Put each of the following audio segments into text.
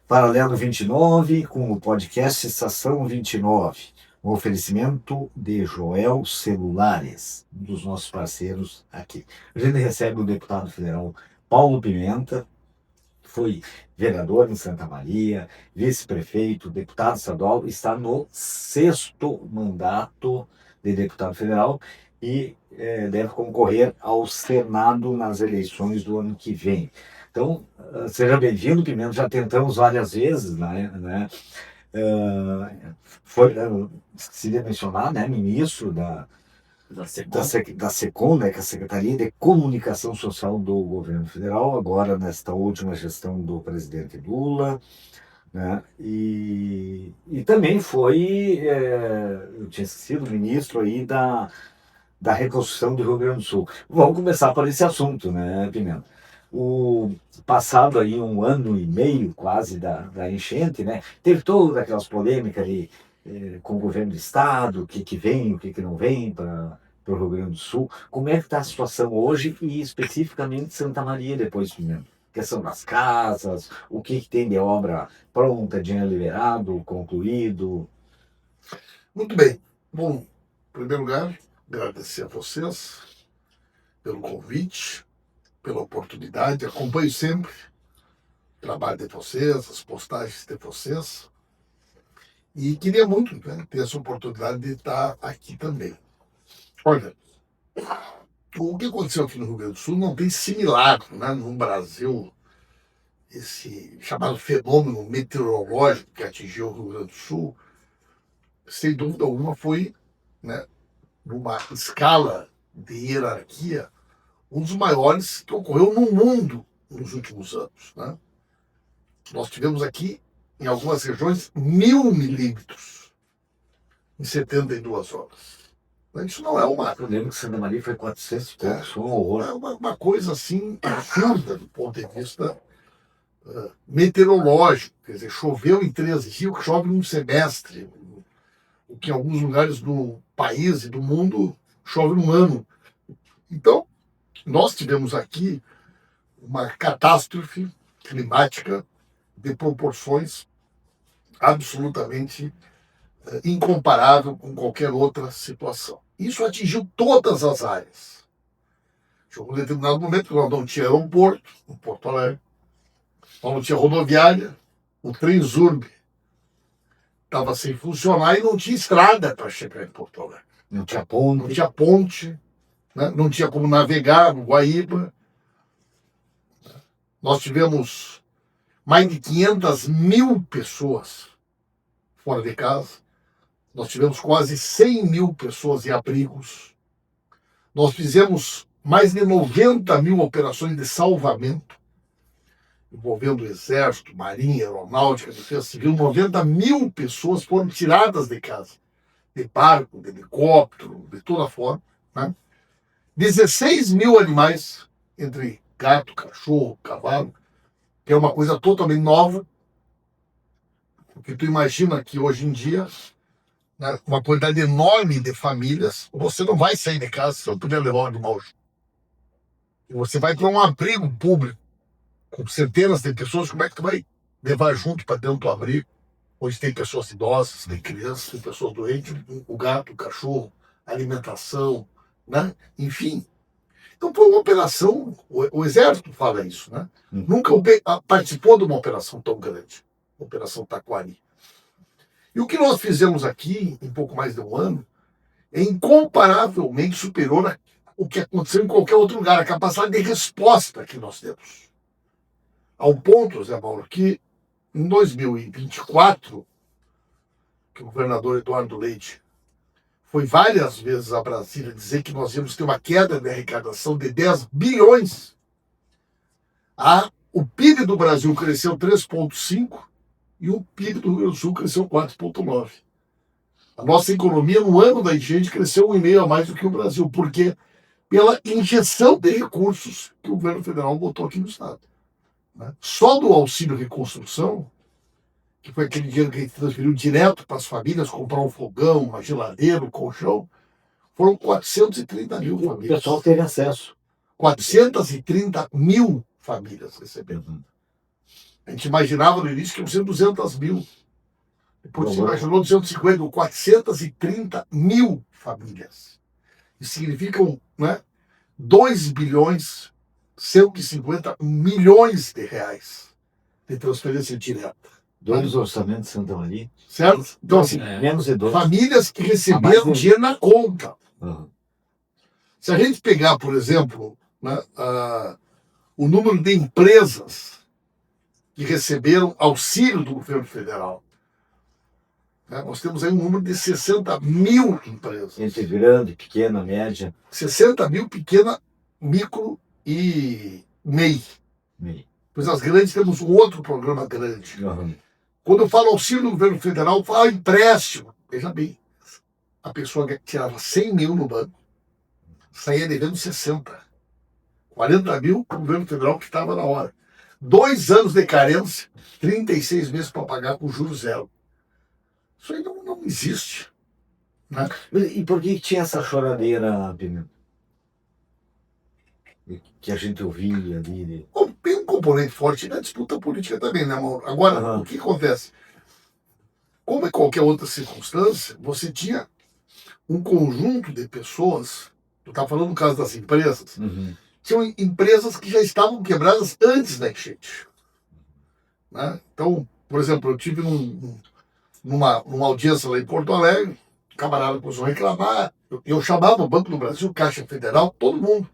Paralelo 29, com o podcast Estação 29. Um oferecimento de Joel Celulares, um dos nossos parceiros aqui. A gente recebe o deputado federal Paulo Pimenta, que foi vereador em Santa Maria, vice-prefeito, deputado estadual, está no 6º mandato de deputado federal e deve concorrer ao Senado nas eleições do ano que vem. Então, seja bem-vindo, Pimenta. Já tentamos várias vezes, né? Foi, esqueci de mencionar, né, ministro da SECOM, né, que é a Secretaria de Comunicação Social do Governo Federal, agora nesta última gestão do presidente Lula, né, e também foi, eu tinha esquecido, ministro aí da reconstrução do Rio Grande do Sul. Vamos começar por esse assunto, né, Pimenta? O passado aí 1 ano e meio quase da enchente, né? Teve todas aquelas polêmicas ali com o governo do estado, o que vem, o que não vem para o Rio Grande do Sul. Como é que está a situação hoje e especificamente Santa Maria depois, Pimenta? Questão das casas, o que tem de obra pronta, dinheiro liberado, concluído? Muito bem. Bom, em primeiro lugar, agradecer a vocês pelo convite, pela oportunidade. Acompanho sempre o trabalho de vocês, as postagens de vocês. E queria muito, né, ter essa oportunidade de estar aqui também. Olha, o que aconteceu aqui no Rio Grande do Sul não tem similar, né, no Brasil, esse chamado fenômeno meteorológico que atingiu o Rio Grande do Sul, sem dúvida alguma foi, né, numa escala de hierarquia, um dos maiores que ocorreu no mundo nos últimos anos, né? Nós tivemos aqui, em algumas regiões, 1.000 milímetros em 72 horas. Isso não é uma... Eu lembro que Santa Maria foi 400 e poucos, foi um horror. É uma coisa assim absurda do ponto de vista meteorológico. Quer dizer, choveu em 13 dias, que chove num semestre, o que em alguns lugares do país e do mundo chove num ano. Então, nós tivemos aqui uma catástrofe climática de proporções absolutamente incomparável com qualquer outra situação. Isso atingiu todas as áreas. Chegou um determinado momento que nós não tinha aeroporto, em Porto Alegre, nós não tinha rodoviária, o Transurb estava sem funcionar e não tinha estrada para chegar em Porto Alegre. Não tinha ponte. Não tinha ponte, né? Não tinha como navegar no Guaíba. Nós tivemos mais de 500 mil pessoas fora de casa. Nós tivemos quase 100 mil pessoas em abrigos. Nós fizemos mais de 90 mil operações de salvamento, envolvendo o Exército, Marinha, Aeronáutica, Defesa Civil. 90 mil pessoas foram tiradas de casa, de barco, de helicóptero, de toda forma, né? 16 mil animais, entre gato, cachorro, cavalo, que é uma coisa totalmente nova, porque tu imagina que hoje em dia, né, uma quantidade enorme de famílias, você não vai sair de casa se não puder levar um animal. E você vai para um abrigo público, com centenas de pessoas, como é que tu vai levar junto para dentro do abrigo? Onde tem pessoas idosas, tem crianças, tem pessoas doentes, o gato, o cachorro, alimentação, né? Enfim. Então foi uma operação, o Exército fala isso, né? Nunca participou de uma operação tão grande, a Operação Taquari. E o que nós fizemos aqui, em pouco mais de um ano, é incomparavelmente superior ao que aconteceu em qualquer outro lugar, a capacidade de resposta que nós temos. Ao ponto, Zé Paulo, que em 2024, que o governador Eduardo Leite foi várias vezes a Brasília dizer que nós íamos ter uma queda de arrecadação de 10 bilhões. O PIB do Brasil cresceu 3,5% e o PIB do Rio Grande do Sul cresceu 4,9%. A nossa economia, no ano da enchente, cresceu 1,5% a mais do que o Brasil. Por quê? Pela injeção de recursos que o governo federal botou aqui no Estado. Só do auxílio reconstrução, que foi aquele dinheiro que a gente transferiu direto para as famílias, comprar um fogão, uma geladeira, um colchão, foram 430 mil famílias. O pessoal teve acesso. 430 mil famílias receberam. A gente imaginava no início que iam ser 200 mil. Depois se imaginou 250, 430 mil famílias. Isso significam, né, 2 bilhões 150 milhões de reais de transferência direta. 2 orçamentos de Santa Maria. Certo? Então, assim, menos de 2. famílias que receberam dinheiro na conta. Uhum. Se a gente pegar, por exemplo, né, o número de empresas que receberam auxílio do governo federal, né, nós temos aí um número de 60 mil empresas. Entre grande, pequena, média. 60 mil pequena, micro e MEI. Pois as grandes temos um outro programa grande. Uhum. Quando eu falo auxílio do governo federal, eu falo empréstimo. Veja bem, a pessoa tirava 100 mil no banco, saía devendo 60. 40 mil para o governo federal que estava na hora. 2 anos de carência, 36 meses para pagar com juros zero. Isso aí não existe. Né? E por que tinha essa choradeira, Pimenta? Que a gente ouvia ali? Bom, tem um componente forte na disputa política também, né, Mauro? Agora, o que acontece? Como em qualquer outra circunstância, você tinha um conjunto de pessoas, eu estava falando no caso das empresas, tinham empresas que já estavam quebradas antes da enchente. Né? Então, por exemplo, eu tive numa audiência lá em Porto Alegre, o camarada começou a reclamar, eu chamava o Banco do Brasil, Caixa Federal, todo mundo.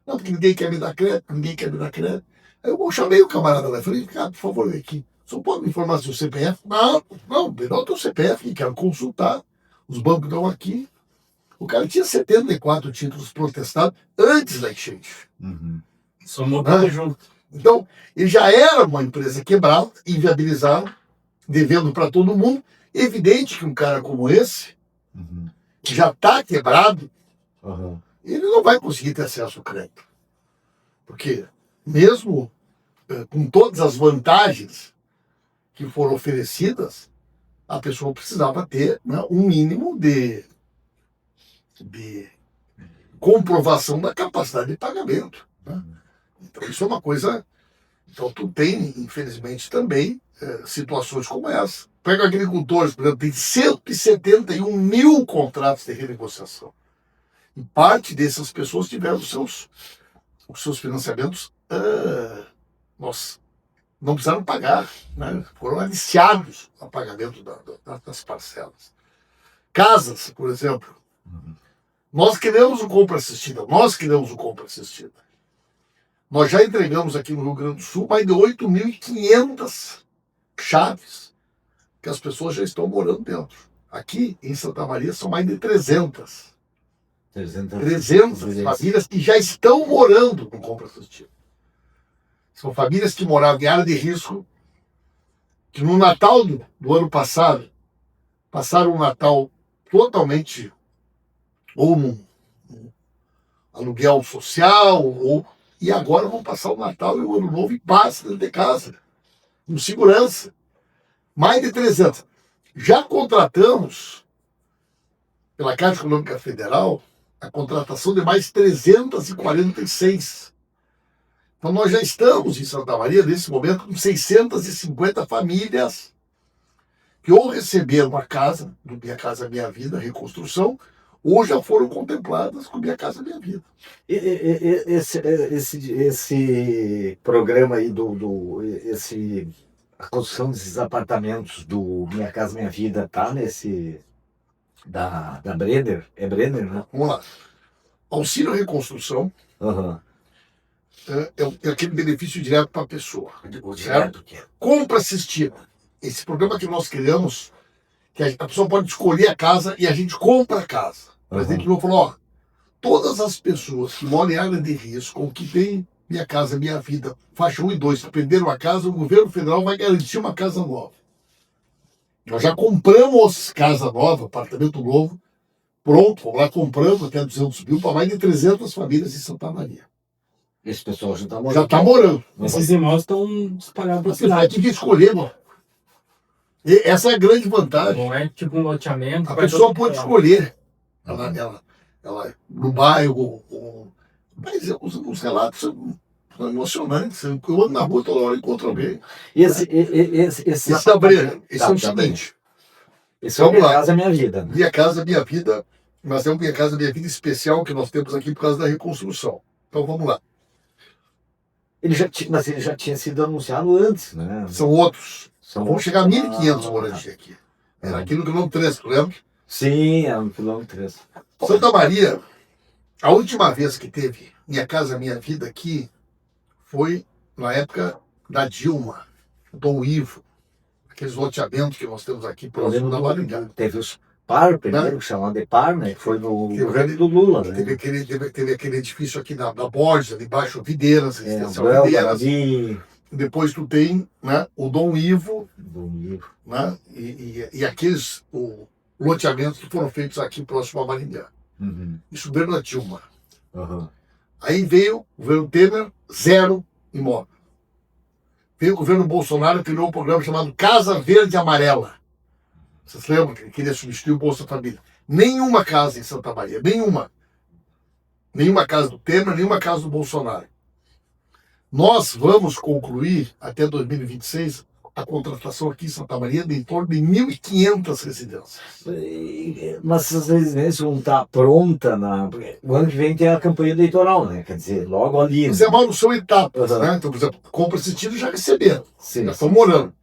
Não, porque ninguém quer me dar crédito, ninguém quer me dar crédito. Aí eu chamei o camarada lá e falei, cara, por favor, vem aqui. Só pode me informar seu CPF? Não, me dá o teu CPF, quero consultar. Os bancos estão aqui. O cara tinha 74 títulos protestados antes da enchente. Só mudando junto. Então, ele já era uma empresa quebrada, inviabilizada, devendo para todo mundo. Evidente que um cara como esse, que já está quebrado, ele não vai conseguir ter acesso ao crédito. Porque, mesmo com todas as vantagens que foram oferecidas, a pessoa precisava ter, né, um mínimo de comprovação da capacidade de pagamento. Né? Então, isso é uma coisa. Então, tu tem, infelizmente, também situações como essa. Pega agricultores, por exemplo, tem 171 mil contratos de renegociação. E parte dessas pessoas tiveram os seus financiamentos, não precisaram pagar, né? Foram aliciados a pagamento das parcelas. Casas, por exemplo. Nós criamos o compra assistida. Nós já entregamos aqui no Rio Grande do Sul mais de 8.500 chaves que as pessoas já estão morando dentro. Aqui, em Santa Maria, são mais de 300 famílias que já estão morando no compra assistida. São famílias que moravam em área de risco, que no Natal do ano passado passaram um Natal totalmente ou num aluguel social, e agora vão passar o Natal e o Ano Novo em paz dentro de casa, com segurança. Mais de 300. Já contratamos, pela Caixa Econômica Federal, a contratação de mais 346. Então nós já estamos em Santa Maria, nesse momento, com 650 famílias que ou receberam a casa, do Minha Casa Minha Vida, reconstrução, ou já foram contempladas com Minha Casa Minha Vida. Esse programa aí a construção desses apartamentos do Minha Casa Minha Vida tá nesse da Brenner? É Brenner, né? Vamos lá. Auxílio à reconstrução é aquele benefício direto para a pessoa. Direto. Compra assistida. Esse programa que nós criamos, que a pessoa pode escolher a casa e a gente compra a casa. O presidente Lula falou, todas as pessoas que moram em área de risco ou que têm Minha Casa Minha Vida, faixa 1 e 2, se perderam a casa, o governo federal vai garantir uma casa nova. Nós já compramos casa nova, apartamento novo, pronto, vamos lá, compramos até 200 mil para mais de 300 famílias em Santa Maria. Esse pessoal já está morando. Já está morando. Esses imóveis estão espalhados pela Você vai cidade. ter que escolher, mano. E essa é a grande vantagem. Não é tipo um loteamento. A pessoa pode escolher. Ela no bairro. Mas os relatos São emocionantes. Eu ando na rua toda hora e encontro alguém. Esse Sabrina, esse é o Tá bem. seguinte. Esse é o Vamos Minha lá. Casa Minha Vida, né? Minha Casa Minha Vida, mas é um Minha Casa Minha Vida especial que nós temos aqui por causa da reconstrução. Então vamos lá. Mas ele já tinha sido anunciado antes, né? São outros. São- Vamos chegar a 1.500 Ah, moradores aqui. tá. Era aqui no quilômetro 3, tu lembra? Sim, é no quilômetro 3. Santa Maria, a última vez que teve Minha Casa Minha Vida aqui foi na época da Dilma, Dom Ivo, aqueles loteamentos que nós temos aqui Eu próximo lembro da Maringá. teve os PAR primeiro, chamado de PAR, né? Que foi no governo do Lula, né? Teve aquele edifício aqui na Borges, ali embaixo, Videiras, É, Residencial Bel, Videiras. Guarani, Depois tu tem, né, o Dom Ivo, do livro. né, e aqueles loteamentos que foram feitos aqui próximo a Maringá. Uhum. Isso veio na Dilma. Uhum. Aí veio o governo Temer, 0 imóvel. Veio o governo Bolsonaro, criou um programa chamado Casa Verde e Amarela. Vocês lembram que ele queria substituir o Bolsa Família? Nenhuma casa em Santa Maria, nenhuma. Nenhuma casa do Temer, nenhuma casa do Bolsonaro. Nós vamos concluir até 2026 a contratação aqui em Santa Maria de em torno de 1.500 residências. Mas essas residências vão estar prontas porque o ano que vem tem a campanha eleitoral, né? Quer dizer, logo ali. Mas é mal, são etapas, Uhum. né? Então, por exemplo, compra esse título já receberam, Sim, já estão morando.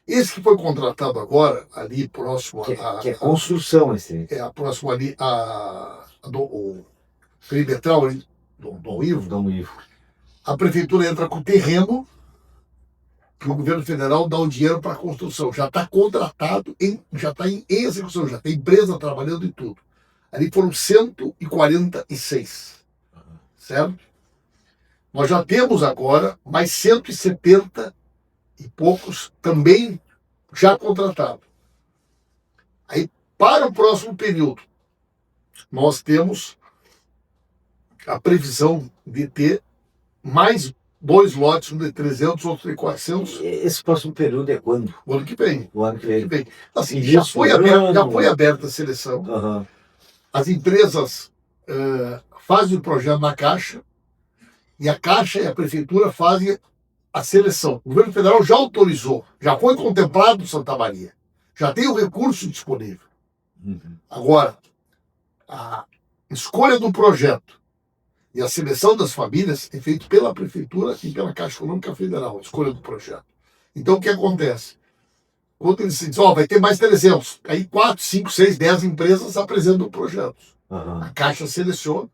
Esse que foi contratado agora, ali próximo que é construção esse. próximo ali o perimetral ali, do Ivo, Dom Ivo. a prefeitura entra com o terreno que o governo federal dá o dinheiro para a construção. Já está contratado, já está em execução, já tem empresa trabalhando e tudo. Ali foram 146, certo? Nós já temos agora mais 170 e poucos também já contratados. Aí, para o próximo período, nós temos a previsão de ter mais 2 lotes, um de 300, outro de 400, Esse próximo período é quando? o ano que vem. O ano que Ano que vem. vem. Assim, Isso, já foi ano. aberta a seleção. Uhum. As empresas fazem o projeto na Caixa e a Caixa e a Prefeitura fazem a seleção. O governo federal já autorizou, já foi contemplado Santa Maria, já tem o recurso disponível. Uhum. Agora, a escolha do projeto e a seleção das famílias é feita pela Prefeitura e pela Caixa Econômica Federal, a escolha do projeto. Então, o que acontece? Quando eles dizem, vai ter mais 300, aí 4, 5, 6, 10 empresas apresentam projetos. Uhum. A Caixa seleciona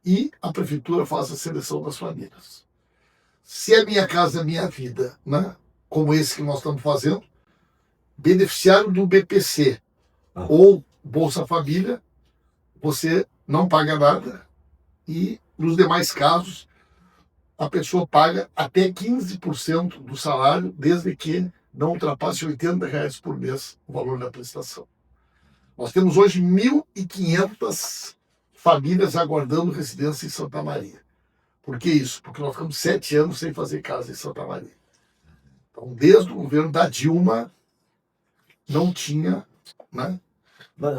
e a Prefeitura faz a seleção das famílias. Se é Minha Casa Minha Vida, né, como esse que nós estamos fazendo, beneficiário do BPC ou Bolsa Família, você não paga nada e, nos demais casos, a pessoa paga até 15% do salário, desde que não ultrapasse R$80 por mês o valor da prestação. Nós temos hoje 1.500 famílias aguardando residência em Santa Maria. Por que isso? Porque nós ficamos 7 anos sem fazer casa em Santa Maria. Então, desde o governo da Dilma, não tinha, né?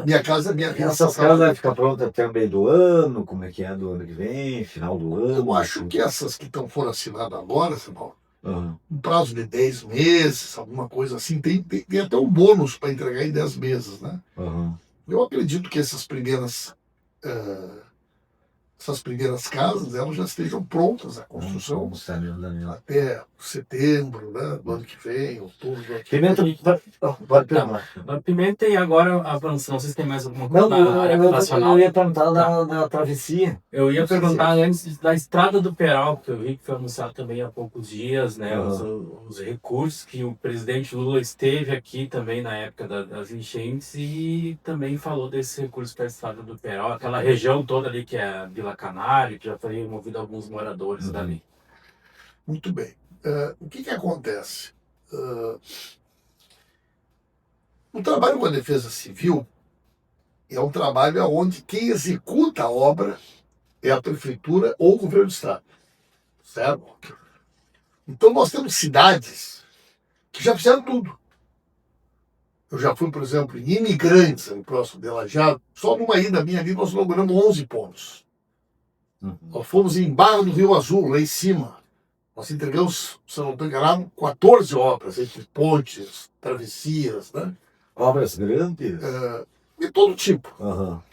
Minha Casa Minha Vida. Essas casas vão ficar prontas até o meio do ano, como é que é do ano que vem, final do ano? Eu acho que essas que foram assinadas agora, Simão, Uhum. um prazo de 10 meses, alguma coisa assim, tem até um bônus para entregar em 10 meses, né? Uhum. Eu acredito que essas primeiras casas, elas já estejam prontas, a construção, Como está ali, Daniel? até setembro, né, do ano que vem, outubro do ano que Pimenta, vem. pode perguntar. A Pimenta e agora avançando, não sei se tem mais alguma coisa Não, na área eu nacional. ia perguntar da travessia. Eu ia Não sei perguntar antes da Estrada do Peral, que eu vi que foi anunciado também há poucos dias, né? Os recursos que o presidente Lula esteve aqui também na época das enchentes e também falou desse recurso para a Estrada do Peral, aquela região toda ali que é a Vila Canário, que já foi removido alguns moradores dali. Muito bem. O que acontece? O trabalho com a Defesa Civil é um trabalho onde quem executa a obra é a Prefeitura ou o Governo do Estado. Certo? Então nós temos cidades que já fizeram tudo. Eu já fui, por exemplo, em Imigrantes, no próximo de Lajeado, só numa ida minha ali nós inauguramos 11 pontos. Nós fomos em Barra do Rio Azul, lá em cima. Nós entregamos, se eu não estou enganado, 14 obras, entre pontes, travessias, né? Obras grandes? De todo tipo. Aham.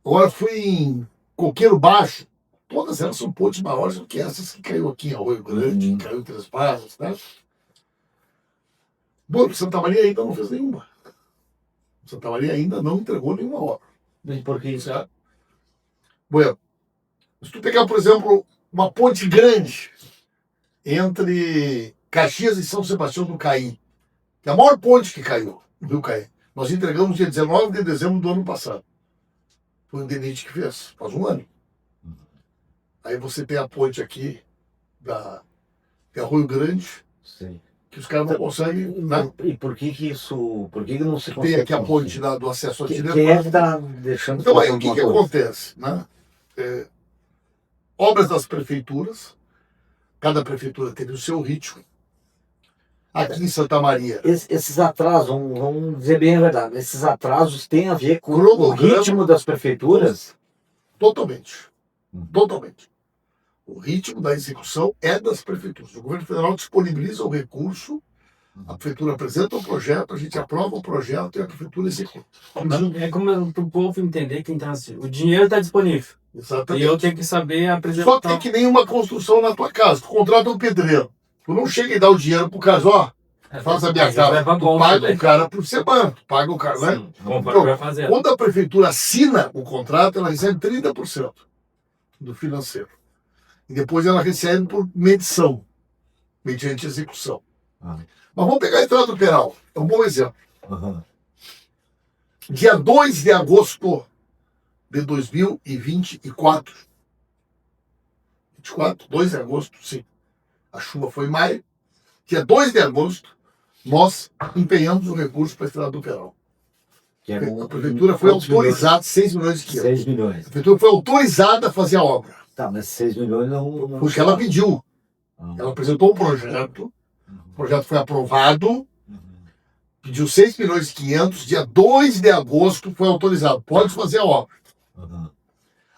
Agora fui em Coqueiro Baixo. Todas elas são pontes maiores do que essas que caiu aqui em Arroio Grande, que caiu em Três Barras, né? Bom, Santa Maria ainda não fez nenhuma. Santa Maria ainda não entregou nenhuma obra. E por que isso? Certo? Bueno, se tu pegar, por exemplo, uma ponte grande entre Caxias e São Sebastião do Caí, que é a maior ponte que caiu no Rio Caí, nós entregamos dia 19 de dezembro do ano passado. Foi o DENIT que fez, faz um ano. Aí você tem a ponte aqui de Arroio Grande, Sim. que os caras não conseguem. Né? E por que isso? Por que não se Tem consegue? aqui a ponte do acesso aqui dentro. Quem é que está deixando? Então aí o que acontece? Né? Obras das prefeituras, cada prefeitura teve o seu ritmo. Aqui em Santa Maria. Esses atrasos, vamos dizer bem a verdade, esses atrasos têm a ver com o Cronograma. ritmo das prefeituras? Totalmente. Totalmente. O ritmo da execução é das prefeituras. O governo federal disponibiliza o recurso, a prefeitura apresenta o projeto, a gente aprova o projeto e a prefeitura executa. É como para o povo entender que então, assim, o dinheiro está disponível. Exatamente. E eu tenho que saber apresentar. Só que é que nem uma construção na tua casa. Tu contrata um pedreiro. Tu não chega e dá o dinheiro pro cara, ó, faz a minha casa. Tu paga o cara por semana. Tu paga o cara, né? Então, quando a prefeitura assina o contrato, ela recebe 30% do financeiro. E depois ela recebe por medição, mediante execução. Mas vamos pegar a Estrada do Peral. É um bom exemplo. Dia 2 de agosto de 2024. 2 de agosto, sim. A chuva foi em maio. Dia 2 de agosto, nós empenhamos o recurso para a Estrada do Peral. A prefeitura foi autorizada, 6 milhões de quilos. 6 milhões. A prefeitura foi autorizada a fazer a obra. Tá, mas 6 milhões não... Porque ela pediu. Ela apresentou um projeto, o projeto foi aprovado, pediu 6 milhões e 500, dia 2 de agosto foi autorizado. Pode fazer a obra.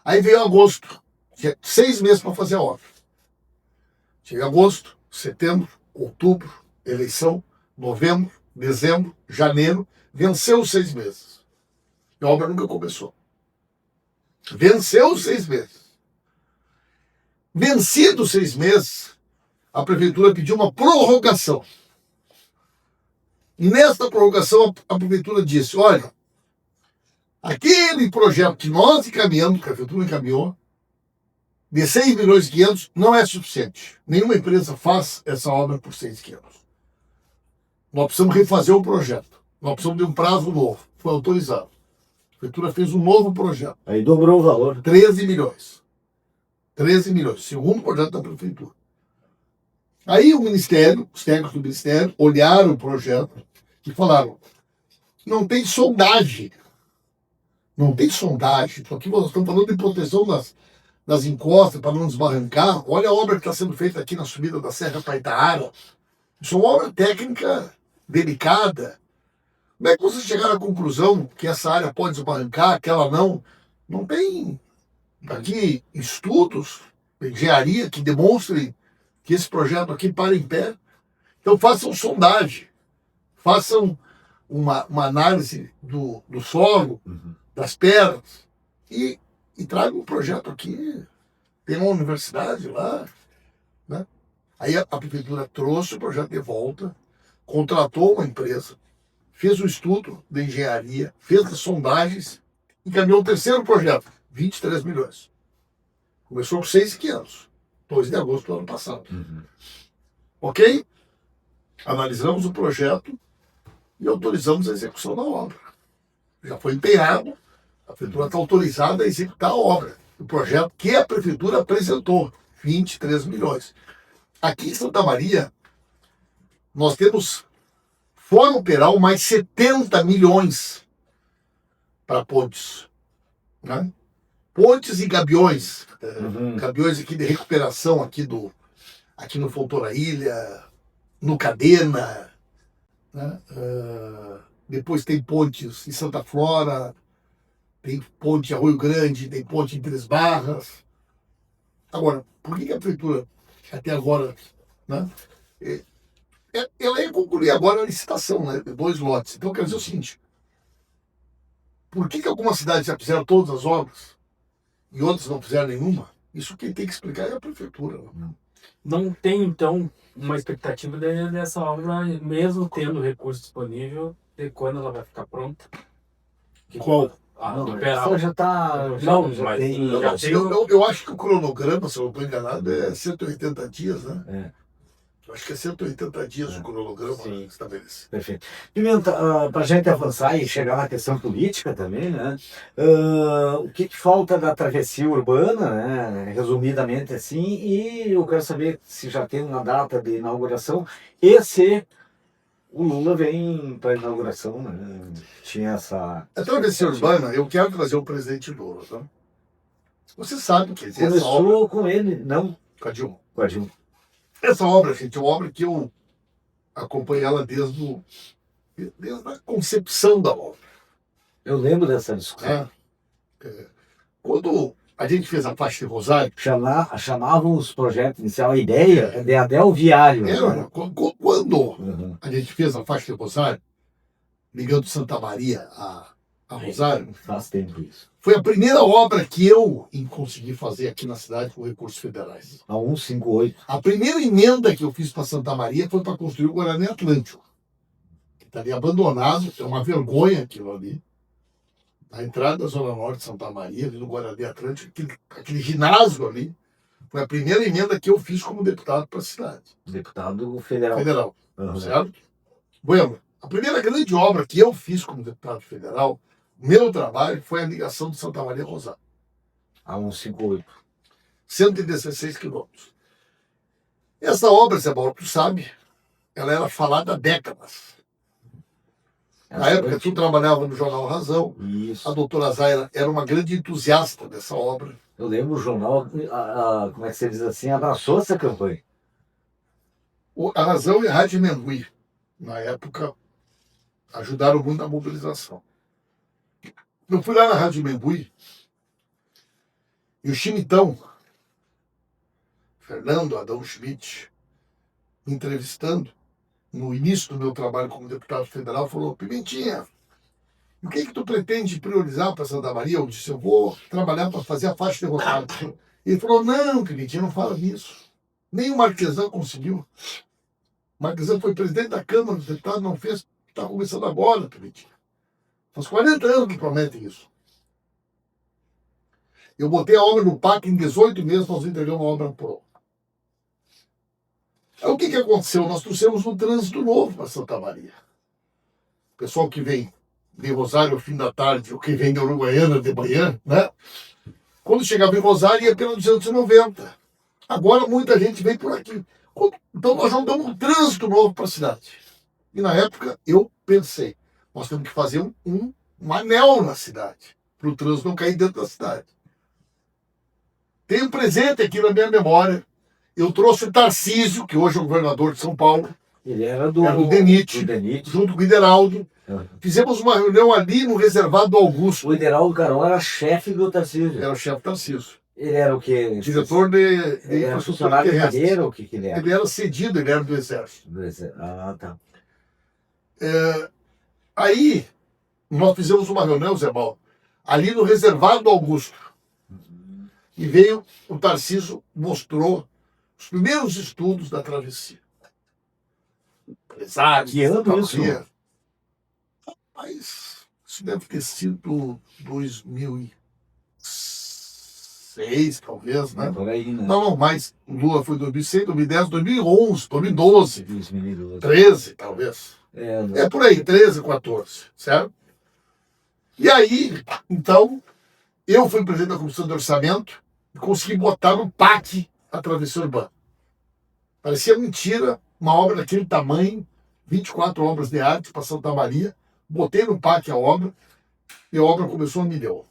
Aí veio agosto, tinha 6 meses para fazer a obra. Chega agosto, setembro, outubro, eleição, novembro, dezembro, janeiro, venceu os 6 meses. E a obra nunca começou. Venceu os 6 meses. Vencidos 6 meses, a prefeitura pediu uma prorrogação. E nesta prorrogação, a prefeitura disse, olha, aquele projeto que nós encaminhamos, que a prefeitura encaminhou, de 6 milhões e 500, não é suficiente. Nenhuma empresa faz essa obra por 6.500. Nós precisamos refazer o projeto. Nós precisamos de um prazo novo. Foi autorizado. A prefeitura fez um novo projeto. Aí dobrou o valor. 13 milhões. 13 milhões. Segundo projeto da prefeitura. Aí o Ministério, os técnicos do Ministério, olharam o projeto e falaram, não tem sondagem. Não tem sondagem. Aqui nós estamos falando de proteção das encostas para não desbarrancar. Olha a obra que está sendo feita aqui na subida da Serra para Itaara. Isso é uma obra técnica delicada. Como é que vocês chegaram à conclusão que essa área pode desbarrancar, que ela não? Não tem aqui estudos de engenharia que demonstrem que esse projeto aqui para em pé. Então façam sondagem, façam uma análise do solo, das pedras, e tragam um projeto aqui. Tem uma universidade lá, né? Aí a prefeitura trouxe o projeto de volta, contratou uma empresa, fez o estudo de engenharia, fez as sondagens, encaminhou o terceiro projeto, 23 milhões. Começou com 6.500, 2 de agosto do ano passado. Ok? Analisamos o projeto e autorizamos a execução da obra. Já foi empenhado, a prefeitura está autorizada a executar a obra. O projeto que a prefeitura apresentou, 23 milhões. Aqui em Santa Maria, nós temos, fora o Peral, mais 70 milhões para pontes. Né? Pontes e gabiões. Gabiões aqui de recuperação aqui no Fontoura Ilha, no Cadena. Né? Depois tem pontes em Santa Flora, tem ponte em Arroio Grande, tem ponte em Três Barras. Agora, por que a prefeitura, até agora, né, ela ia concluir agora a licitação, né, 2 lotes. Então, quer dizer o seguinte, por que algumas cidades já fizeram todas as obras e outras não fizeram nenhuma? Isso quem tem que explicar é a prefeitura. Né? Não tem, então, uma expectativa dessa obra, mesmo tendo recurso disponível, de quando ela vai ficar pronta? Qual? A do Peral. Já está. Não, já mas tem. já tem- Eu acho que o cronograma, se eu não estou enganado, é 180 dias, né? É. Eu acho que é 180 dias o cronograma Sim. estabelecido. Perfeito. Pimenta, para a gente avançar e chegar na questão política também, né? O que falta da travessia urbana, né? Resumidamente assim, e eu quero saber se já tem uma data de inauguração e se o Lula vem para a inauguração, né? Tinha essa. A travessia urbana, eu quero trazer o presidente Lula, tá? Você sabe que essa obra Começou com ele, não com a Dilma. com a Dilma. Essa obra, gente, é uma obra que eu acompanhei ela desde a concepção da obra. Eu lembro dessa discussão. Né? Quando a gente fez a faixa de Rosário, Chamavam os projetos inicial, a ideia de anel viário. era, quando Uhum. a gente fez a faixa de Rosário, ligando Santa Maria a Rosário, Faz tempo isso. foi a primeira obra que eu consegui fazer aqui na cidade com recursos federais. A 158. A primeira emenda que eu fiz para Santa Maria foi para construir o Guarani Atlântico, que está ali abandonado, é uma vergonha aquilo ali. Na entrada da Zona Norte de Santa Maria, ali no Guarani Atlântico, aquele ginásio ali, foi a primeira emenda que eu fiz como deputado para a cidade. Deputado federal. Federal, Uhum. certo? Bueno, a primeira grande obra que eu fiz como deputado federal, meu trabalho foi a ligação de Santa Maria a Rosário. A 158. 116 quilômetros. Essa obra, Zé Paulo, tu sabe, ela era falada há décadas. Na época, tu trabalhava no Jornal Razão. Isso. A doutora Zaira era uma grande entusiasta dessa obra. Eu lembro o jornal, como é que você diz assim, abraçou essa campanha. A Razão e a Rádio Menhui, na época, ajudaram muito na mobilização. Eu fui lá na Rádio Menhui e o Chimitão, Fernando Adão Schmidt, me entrevistando no início do meu trabalho como deputado federal, falou: Pimentinha, o que tu pretende priorizar para Santa Maria? Eu disse: eu vou trabalhar para fazer a faixa de Rosário. Ele falou: não, Pimentinha, não fala nisso. Nem o Marquesan conseguiu. O Marquesan foi presidente da Câmara dos Deputados, não fez, está começando agora, Pimentinha. Faz 40 anos que prometem isso. Eu botei a obra no PAC, em 18 meses nós entregamos a obra pronta. Aí o que aconteceu? Nós trouxemos um trânsito novo para Santa Maria. O pessoal que vem de Rosário ao fim da tarde, ou que vem de Uruguaiana de manhã, né? Quando chegava em Rosário ia pela 290. Agora muita gente vem por aqui. Então nós já damos um trânsito novo para a cidade. E na época eu pensei, nós temos que fazer um anel na cidade, para o trânsito não cair dentro da cidade. Tem um presente aqui na minha memória. Eu trouxe o Tarcísio, que hoje é o governador de São Paulo. Ele era do DENIT, DENIT. junto com o Ideraldo. Uhum. Fizemos uma reunião ali no reservado do Augusto. O Ideraldo Carol era chefe do Tarcísio. Era o chefe Tarcísio. Ele era o quê? Diretor de Ele era infraestrutura funcionário de terrestre. carreira ou o que ele era? Ele era cedido, ele era do Exército. Ah, tá. Aí, nós fizemos uma reunião, Zé Paulo, ali no reservado do Augusto. E veio o Tarcísio, mostrou os primeiros estudos da travessia. Empresários. Que ano isso? Mas isso deve ter sido 2006, talvez, né? Por aí, né? Não, mais. O Lula foi 2006, 2010, 2011, 2012, 2012. 13, talvez. É, Por aí, 13, 14, certo? E aí, então, eu fui presidente da Comissão de Orçamento e consegui botar no PAC a travessia urbana. Parecia mentira, uma obra daquele tamanho, 24 obras de arte para Santa Maria, botei no PAC a obra e a obra começou a milhão.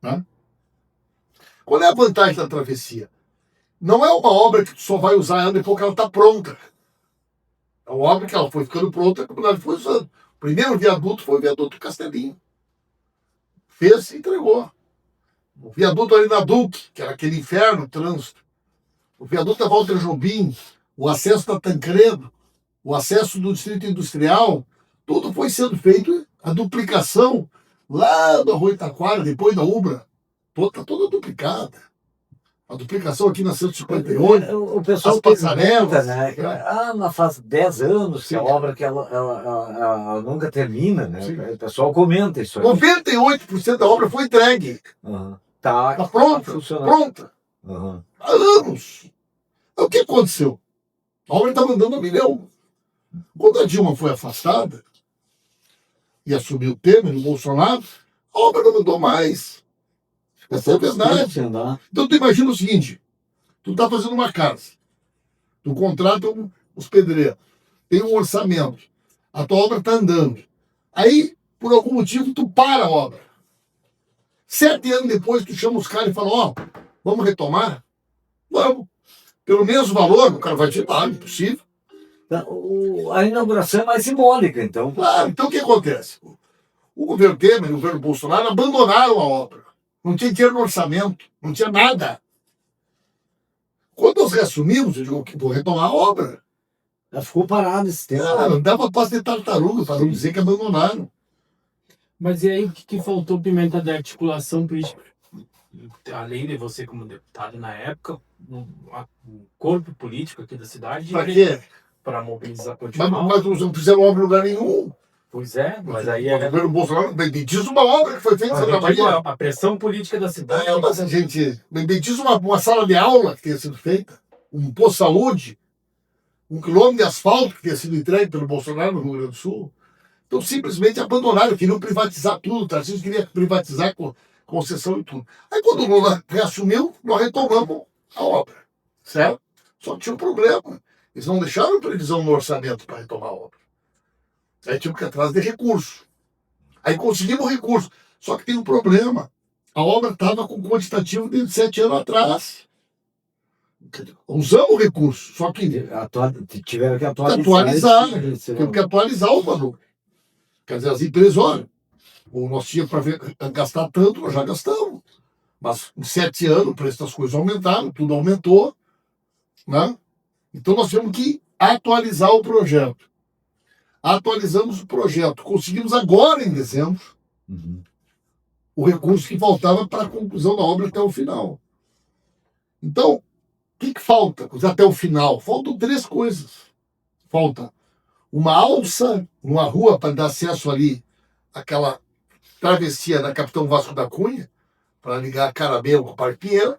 Né? Qual é a vantagem da travessia? Não é uma obra que tu só vai usar ela depois que ela está pronta. É uma obra que ela foi ficando pronta quando ela foi usando. O primeiro viaduto foi o viaduto Castelinho. Fez e entregou. O viaduto ali na Duque, que era aquele inferno, trânsito. O viaduto da Walter Jobim, o acesso da Tancredo, o acesso do Distrito Industrial, tudo foi sendo feito. A duplicação lá da Rua Itaquara, depois da Ubra, está toda duplicada. A duplicação aqui na 158, O pessoal as passarelas, né? Mas faz 10 anos que a obra que ela nunca termina, né? Sim. O pessoal comenta isso aí. 98% da obra foi entregue. Uhum. Tá Pronta, funcionando. pronta. Uhum. Há anos. O que aconteceu? A obra está mandando 1 milhão. Quando a Dilma foi afastada e assumiu o Temer, o Bolsonaro, a obra não mandou mais. Essa é a verdade. Então tu imagina o seguinte, tu está fazendo uma casa, tu contrata os pedreiros, tem um orçamento, a tua obra está andando. Aí, por algum motivo, tu para a obra. 7 anos depois, tu chama os caras e fala, ó, vamos retomar? Vamos. Pelo mesmo valor, o cara vai dizer, impossível. A inauguração é mais simbólica, então. Claro, então o que acontece? O governo Temer e o governo Bolsonaro abandonaram a obra. Não tinha dinheiro no orçamento, não tinha nada. Quando nós reassumimos, eu digo que vou retomar a obra. Ela ficou parada esse tempo. Não dava passo de tartaruga para não dizer que abandonaram. Mas e aí o que faltou, Pimenta, da articulação política? Além de você como deputado na época, um corpo político aqui da cidade... Para quê? Para mobilizar, Mas continuar. não fizeram obra em lugar nenhum. Pois é, mas aí... O governo Bolsonaro me diz uma obra que foi feita em Santa Maria. A pressão política da cidade... Mas a gente... Me diz uma sala de aula que tenha sido feita, um posto de saúde, 1 quilômetro de asfalto que tenha sido entregue pelo Bolsonaro no Rio Grande do Sul. Então, simplesmente abandonaram, queriam privatizar tudo, o Tarcísio queria privatizar com concessão e tudo. Aí, quando o Lula reassumiu, nós retomamos a obra, certo? Só que tinha um problema. Eles não deixaram previsão no orçamento para retomar a obra. Aí tive que ir atrás de recurso. Aí conseguimos recurso. Só que tem um problema. A obra estava com quantitativo de 7 anos atrás. Usamos o recurso, só que tiveram que atualizar. Teve que atualizar o valor. Quer dizer, as empresas, olha, nós tínhamos para gastar tanto, nós já gastamos. Mas em 7 anos o preço das coisas aumentaram, tudo aumentou. Né? Então nós tivemos que atualizar o projeto. Atualizamos o projeto. Conseguimos agora, em dezembro, o recurso que faltava para a conclusão da obra até o final. Então, o que falta até o final? Faltam 3 coisas. Falta uma alça numa rua para dar acesso ali àquela travessia da Capitão Vasco da Cunha, para ligar Caramelo com o Parque Pinheiro.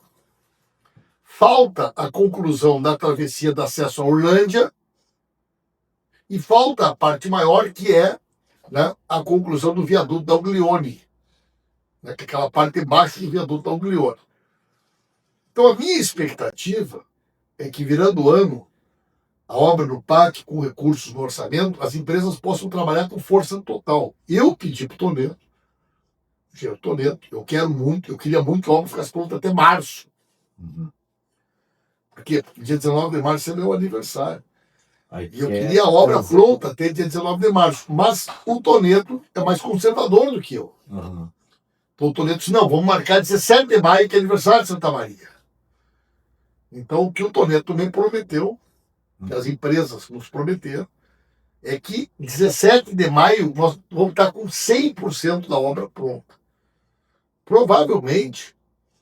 Falta a conclusão da travessia de acesso à Orlândia. E falta a parte maior, que é, né, a conclusão do viaduto da Uglione, né, que é aquela parte embaixo do viaduto da Uglione. Então, a minha expectativa é que, virando o ano, a obra no PAC, com recursos no orçamento, as empresas possam trabalhar com força total. Eu pedi para o Toneto, eu queria muito que a obra ficasse pronta até março. Porque dia 19 de março é meu aniversário. E eu queria a obra pronta até dia 19 de março. Mas o Toneto é mais conservador do que eu. Então o Toneto disse, não, vamos marcar 17 de maio, que é aniversário de Santa Maria. Então o que o Toneto me prometeu, que as empresas nos prometeram, é que 17 de maio nós vamos estar com 100% da obra pronta. Provavelmente,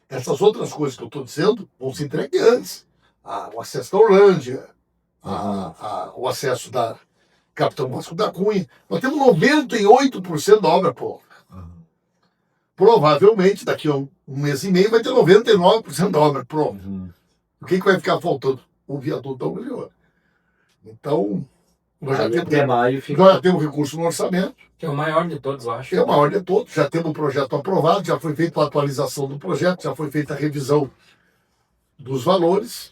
essas outras coisas que eu estou dizendo vão se entregar antes. O acesso da Orlândia, o acesso da Capitão Vasco da Cunha. Nós temos 98% da obra pronta. Provavelmente, daqui a um mês e meio, vai ter 99% da obra pronta. O que vai ficar faltando? O viaduto da Uglione. Então, nós já temos recurso no orçamento. Que é o maior de todos, eu acho. É o maior de todos. Já temos o projeto aprovado, já foi feita a atualização do projeto, já foi feita a revisão dos valores.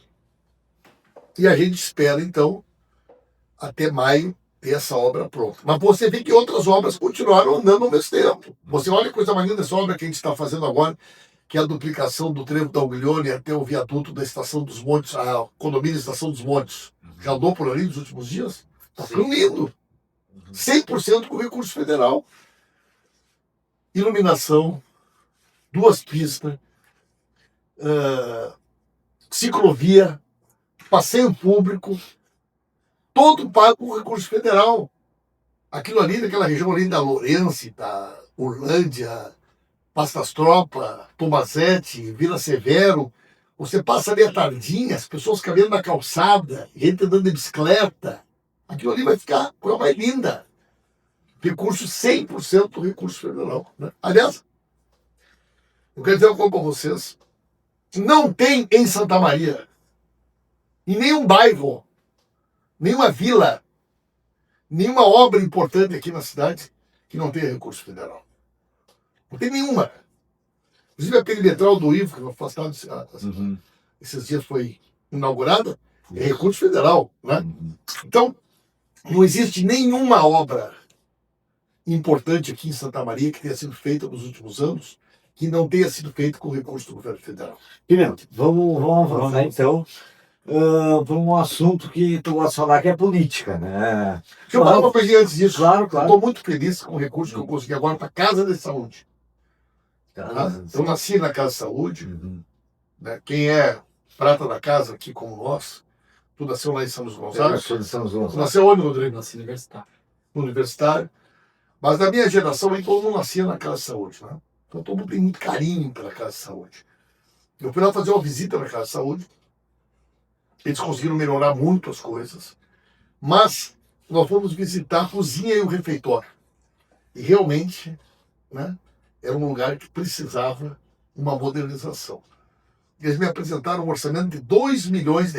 E a gente espera, então, até maio, ter essa obra pronta. Mas você vê que outras obras continuaram andando ao mesmo tempo. Você olha a coisa mais linda dessa obra que a gente está fazendo agora, que é a duplicação do trevo da Uglione até o viaduto da Estação dos Montes, a condomínio Estação dos Montes. Já andou por ali nos últimos dias? Está ficando lindo. 100% com recurso federal. Iluminação, 2 pistas, ciclovia, passeio público, todo pago com recurso federal. Aquilo ali, daquela região ali da Lourenço, da Orlândia, Pastas Tropa, Tomazete, Vila Severo, você passa ali à tardinha, as pessoas caminhando na calçada, gente andando de bicicleta. Aquilo ali vai ficar a coisa mais linda. Recurso 100% recurso federal. Né? Aliás, eu quero dizer uma coisa para vocês. Não tem em Santa Maria, em nenhum bairro, nenhuma vila, nenhuma obra importante aqui na cidade que não tenha recurso federal. Não tem nenhuma. Inclusive a perimetral do Ivo, que no passado, esses dias foi inaugurada, é recurso federal. Né? Então, não existe nenhuma obra importante aqui em Santa Maria que tenha sido feita nos últimos anos que não tenha sido feita com recurso do governo federal. Pimenta, vamos avançar então para um assunto que tu gosta de falar, que é política, né? Deixa eu falar uma coisa antes disso. Claro. Eu estou muito feliz com o recurso que eu consegui agora para a Casa de Saúde. Tá? Eu nasci na Casa de Saúde. Né? Quem é prata da casa aqui como nós, tu nasceu lá em São Luís Gonzaga. Eu sou de São João. Tu nasceu onde, Rodrigo? Nasci universitário. No universitário. Mas na minha geração, aí todo mundo nascia na Casa de Saúde. Né? Então todo mundo tem muito carinho pela Casa de Saúde. Eu fui lá fazer uma visita na Casa de Saúde. Eles conseguiram melhorar muito as coisas. Mas nós fomos visitar a cozinha e o refeitório. E realmente, né, era um lugar que precisava uma modernização. Eles me apresentaram um orçamento de R$2 milhões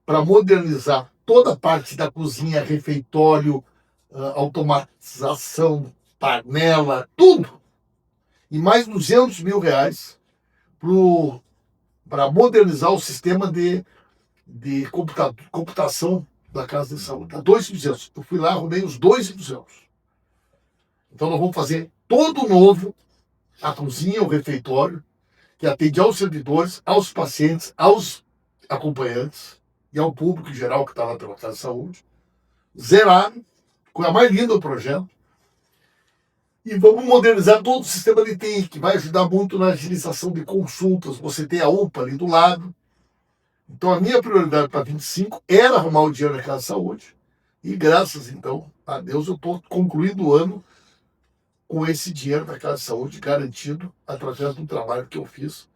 para modernizar toda a parte da cozinha, refeitório, automatização, panela, tudo. E mais R$200 mil para modernizar o sistema de computação da Casa de Saúde. R$2.200. Eu fui lá, arrumei os R$2.200. Então nós vamos fazer todo novo, a cozinha, o refeitório, que atende aos servidores, aos pacientes, aos acompanhantes e ao público em geral que está lá pela Casa de Saúde. Zerado, coisa mais linda do projeto. E vamos modernizar todo o sistema de TI, que vai ajudar muito na agilização de consultas. Você tem a UPA ali do lado. Então a minha prioridade para 25 era arrumar o dinheiro na Casa de Saúde. E graças, então, a Deus, eu estou concluindo o ano com esse dinheiro da Casa de Saúde garantido através do trabalho que eu fiz,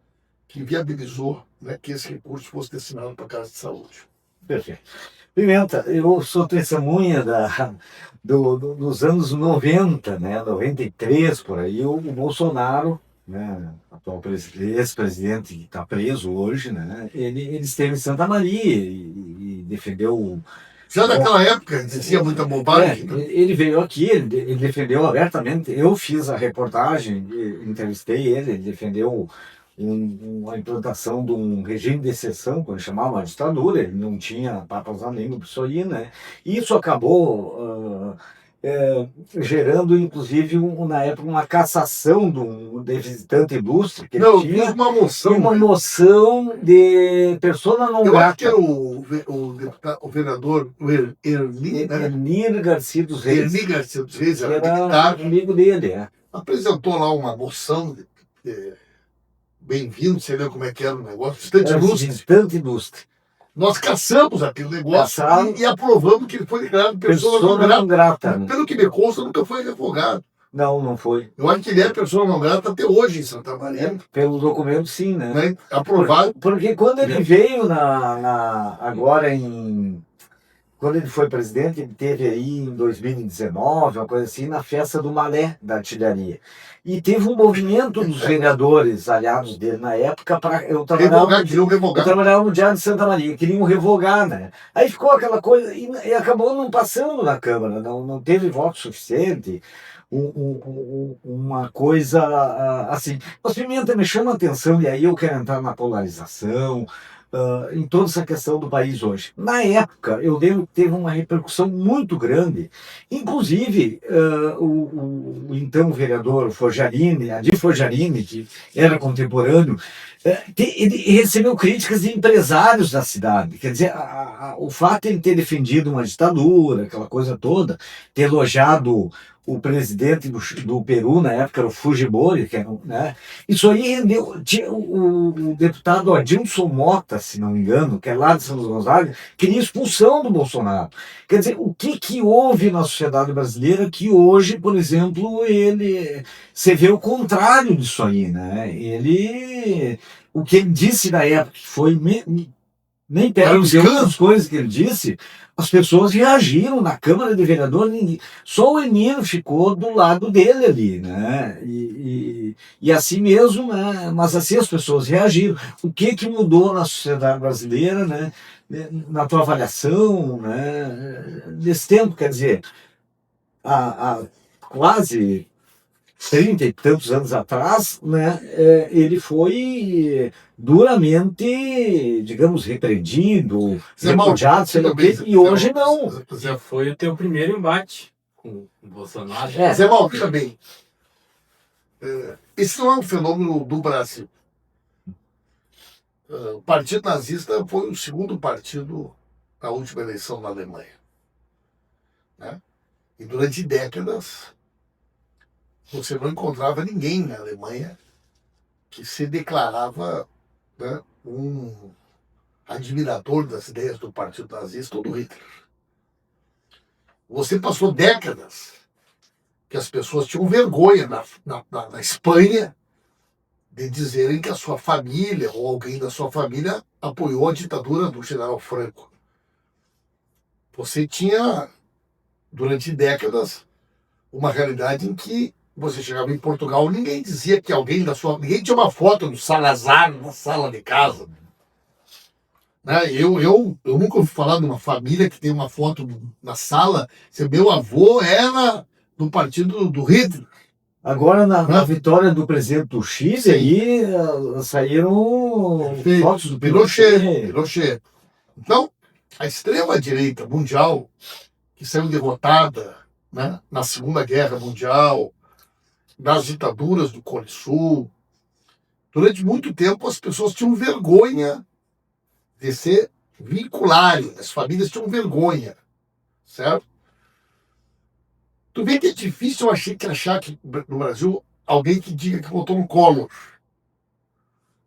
que viabilizou, né, que esse recurso fosse destinado para a Casa de Saúde. Perfeito. Pimenta, eu sou testemunha dos anos 90, né, 93, por aí, o Bolsonaro, né, atual ex-presidente que está preso hoje, né, ele esteve em Santa Maria e defendeu... Já naquela época dizia muita bobagem. Né? Ele veio aqui, ele defendeu abertamente, eu fiz a reportagem, entrevistei ele defendeu a implantação de um regime de exceção, quando chamava uma ditadura, ele não tinha papas na língua para isso aí, né? Isso acabou gerando, inclusive, na época, uma cassação de visitante ilustre, que ele tinha uma moção. Uma moção de persona não grata. Eu acho que era o vereador, o Ernir Garcia dos Reis. Ernir Garcia dos Reis, era amigo dele, apresentou lá uma moção de bem-vindo, você leu como é que era o negócio, visitante ilustre. Nós caçamos aquele negócio e aprovamos que ele foi declarado pessoa não grata. Pelo que me consta, nunca foi revogado. Não foi. Eu acho que ele é pessoa não grata até hoje em Santa Maria. Pelo documento, sim, né? Aprovado. Porque quando ele veio agora quando ele foi presidente, ele teve aí em 2019, uma coisa assim, na festa do Malé da artilharia. E teve um movimento dos vereadores aliados dele na época para eu trabalhava no Diário de Santa Maria, queriam revogar, né? Aí ficou aquela coisa e acabou não passando na Câmara, não teve voto suficiente. Uma coisa assim. Mas Pimenta me chama a atenção, e aí eu quero entrar na polarização, em toda essa questão do país hoje. Na época, eu lembro que teve uma repercussão muito grande, inclusive o então vereador Forjarini, Adir Forjarini, que era contemporâneo, ele recebeu críticas de empresários da cidade. Quer dizer, o fato de ele ter defendido uma ditadura, aquela coisa toda, ter elogiado o presidente do Peru, na época, era o Fujimori, que era, né? Isso aí rendeu. Tinha o deputado Adilson Mota, se não me engano, que é lá de São Gonçalo, queria expulsão do Bolsonaro. Quer dizer, o que houve na sociedade brasileira que hoje, por exemplo, você vê o contrário disso aí, né? O que ele disse na época, que foi nem perto de outras coisas que ele disse, as pessoas reagiram na Câmara de Vereadores, só o Emílio ficou do lado dele ali, né? E assim mesmo, né? Mas assim as pessoas reagiram. O que mudou na sociedade brasileira, né? Na tua avaliação, né? Nesse tempo, quer dizer, há quase 30 e tantos anos atrás, né, ele foi duramente, digamos, repreendido, repudiado, sei lá o quê, e hoje não. Já foi o teu primeiro embate com o Bolsonaro. Zé Mal, veja bem, esse não é um fenômeno do Brasil. O Partido Nazista foi o segundo partido na última eleição na Alemanha, né? E durante décadas você não encontrava ninguém na Alemanha que se declarava, né, um admirador das ideias do Partido Nazista ou do Hitler. Você passou décadas que as pessoas tinham vergonha na Espanha de dizerem que a sua família ou alguém da sua família apoiou a ditadura do general Franco. Você tinha, durante décadas, uma realidade em que você chegava em Portugal, ninguém dizia que alguém da sua... Ninguém tinha uma foto do Salazar na sala de casa. Né? Eu nunca ouvi falar de uma família que tem uma foto na sala. Meu avô era do partido do Hitler. Agora, na vitória do presidente do Chile, aí saíram fotos do Pinochet. Então, a extrema-direita mundial, que saiu derrotada, né, na Segunda Guerra Mundial, das ditaduras do Cone Sul, durante muito tempo as pessoas tinham vergonha de ser vinculares, as famílias tinham vergonha, certo? Tu vê que é difícil achar que no Brasil alguém que diga que votou no Collor.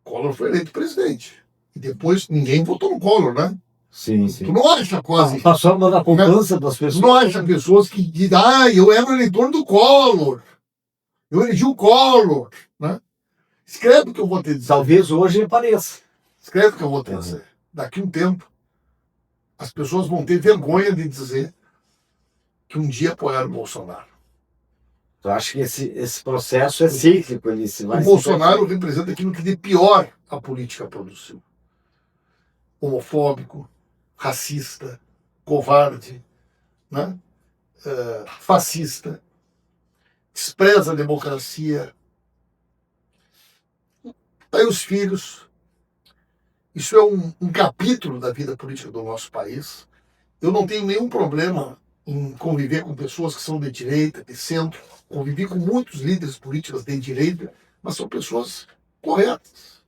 Collor foi eleito presidente. E depois ninguém votou no Collor, né? Sim. Tu não acha quase... Passou na poupança das pessoas. Tu não acha pessoas que dizem, eu era eleitor do Collor. Eu elegi o Collor, né? Escreve o que eu vou te dizer. Talvez hoje apareça. Escreve o que eu vou te dizer. Daqui a um tempo, as pessoas vão ter vergonha de dizer que um dia apoiaram o Bolsonaro. Eu acho que esse processo é cíclico. O Bolsonaro representa aquilo que de pior a política produziu. Homofóbico, racista, covarde, né? Fascista, despreza a democracia. Aí os filhos. Isso é um capítulo da vida política do nosso país. Eu não tenho nenhum problema em conviver com pessoas que são de direita, de centro. Convivi com muitos líderes políticos de direita, mas são pessoas corretas.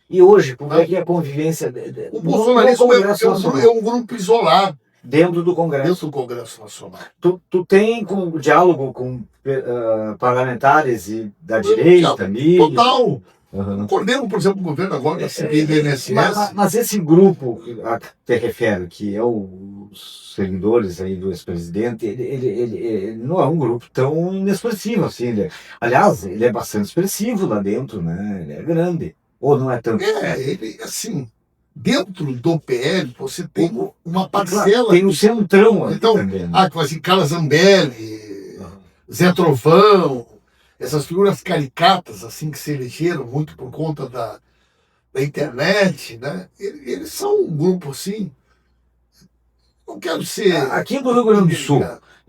E hoje, como é que é a convivência? O bolsonarismo é um grupo isolado. Dentro do Congresso. Dentro do Congresso Nacional. Tu tem diálogo com parlamentares da direita, mídia? Total. Coordeno, por exemplo, o governo agora da CPI do INSS. Mas esse grupo a que te refere, que é os seguidores aí do ex-presidente, ele não é um grupo tão inexpressivo assim. Aliás, ele é bastante expressivo lá dentro, né? Ele é grande. Ou não é tanto? Ele, assim, dentro do PL, você tem uma parcela... Tem um centrão ali então, também. Assim, Carla Zambelli, Zé Trovão, essas figuras caricatas, assim, que se elegeram muito por conta da internet, né? Eles são um grupo, assim... Não quero ser... Aqui no Rio Grande do Sul,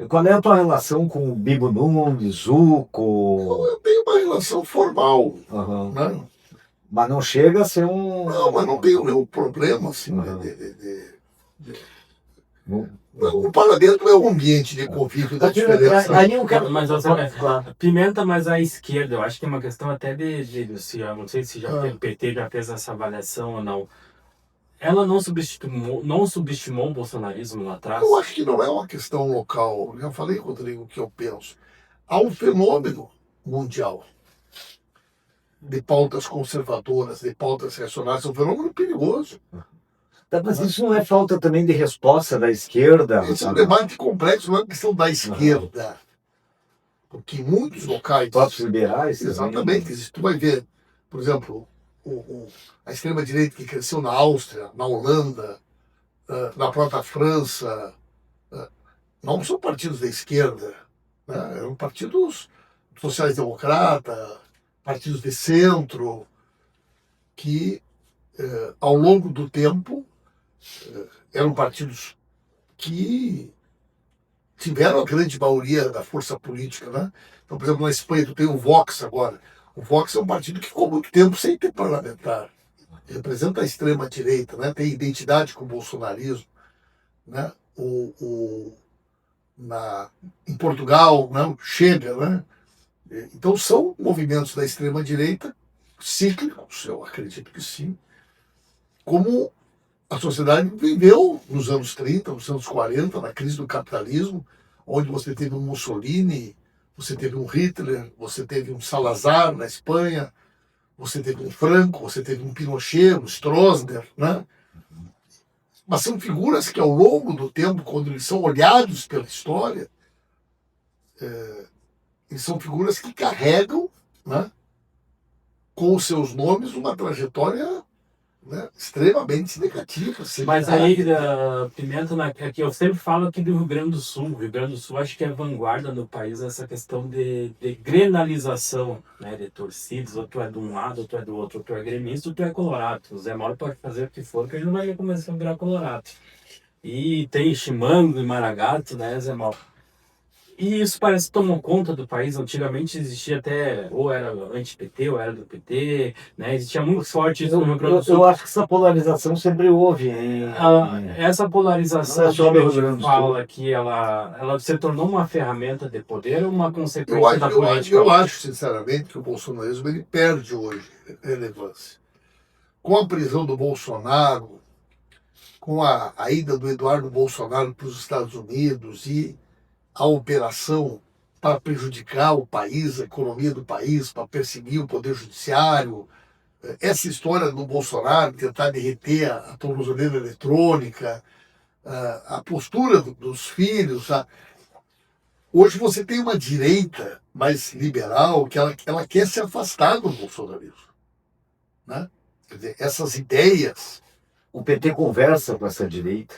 qual é a tua relação com o Bibo Nunes, Zuco? Eu tenho uma relação formal, né? Mas não chega a ser um... Não, mas não tenho nenhum problema, assim, O parlamento é um ambiente de convívio da diferença. Aí eu quero... Pimenta, mas a esquerda, eu acho que é uma questão até não sei se o PT já fez essa avaliação ou não. Ela não subestimou o bolsonarismo lá atrás? Eu acho que não é uma questão local. Eu já falei, Rodrigo, o que eu penso. há um fenômeno mundial de pautas conservadoras, de pautas reacionárias, é um fenômeno perigoso. Mas isso não é falta também de resposta da esquerda? Esse é um debate complexo, não é questão da esquerda. Porque em muitos locais... Próprios liberais? Exatamente. Também. Tu vai ver, por exemplo, a extrema-direita que cresceu na Áustria, na Holanda, na própria França, não são partidos da esquerda, né? Eram partidos sociais-democratas, partidos de centro, que, ao longo do tempo, eram partidos que tiveram a grande maioria da força política, né? Então, por exemplo, na Espanha, tu tem o Vox agora. O Vox é um partido que ficou muito tempo sem ter parlamentar. Representa a extrema-direita, né? Tem identidade com o bolsonarismo, né? Em Portugal, né? O Chega, né? Então, são movimentos da extrema-direita cíclicos, eu acredito que sim, como a sociedade viveu nos anos 30, nos anos 40, na crise do capitalismo, onde você teve um Mussolini, você teve um Hitler, você teve um Salazar na Espanha, você teve um Franco, você teve um Pinochet, um Stroessner, né? Mas são figuras que, ao longo do tempo, quando eles são olhados pela história, eles são figuras que carregam, né, com os seus nomes uma trajetória, né, extremamente negativa. Mas aí, Pimenta, aqui eu sempre falo aqui do Rio Grande do Sul. O Rio Grande do Sul acho que é vanguarda no país essa questão de grenalização, né, de torcidas. Ou tu é de um lado, ou tu é do outro, ou tu é gremista, ou tu é colorado. O Zé Mauro pode fazer o que for, que ele não vai começar a virar colorado. E tem Chimango e Maragato, né, Zé Mauro? E isso parece que tomou conta do país. Antigamente existia até, ou era anti-PT, ou era do PT, né? Existia muito forte isso no Rio Grande do Sul. Eu acho que essa polarização sempre houve. Essa polarização Não é só que a no Rio gente Grande do fala Sul. que ela se tornou uma ferramenta de poder ou uma consequência da política? Eu acho, sinceramente, que o bolsonarismo ele perde hoje relevância. Com a prisão do Bolsonaro, com a ida do Eduardo Bolsonaro para os Estados Unidos e a operação para prejudicar o país, a economia do país, para perseguir o poder judiciário, essa história do Bolsonaro tentar derreter a tornozeleira eletrônica, a postura dos filhos. Hoje você tem uma direita mais liberal que ela quer se afastar do bolsonarismo, né? Quer dizer, essas ideias... O PT conversa com essa direita.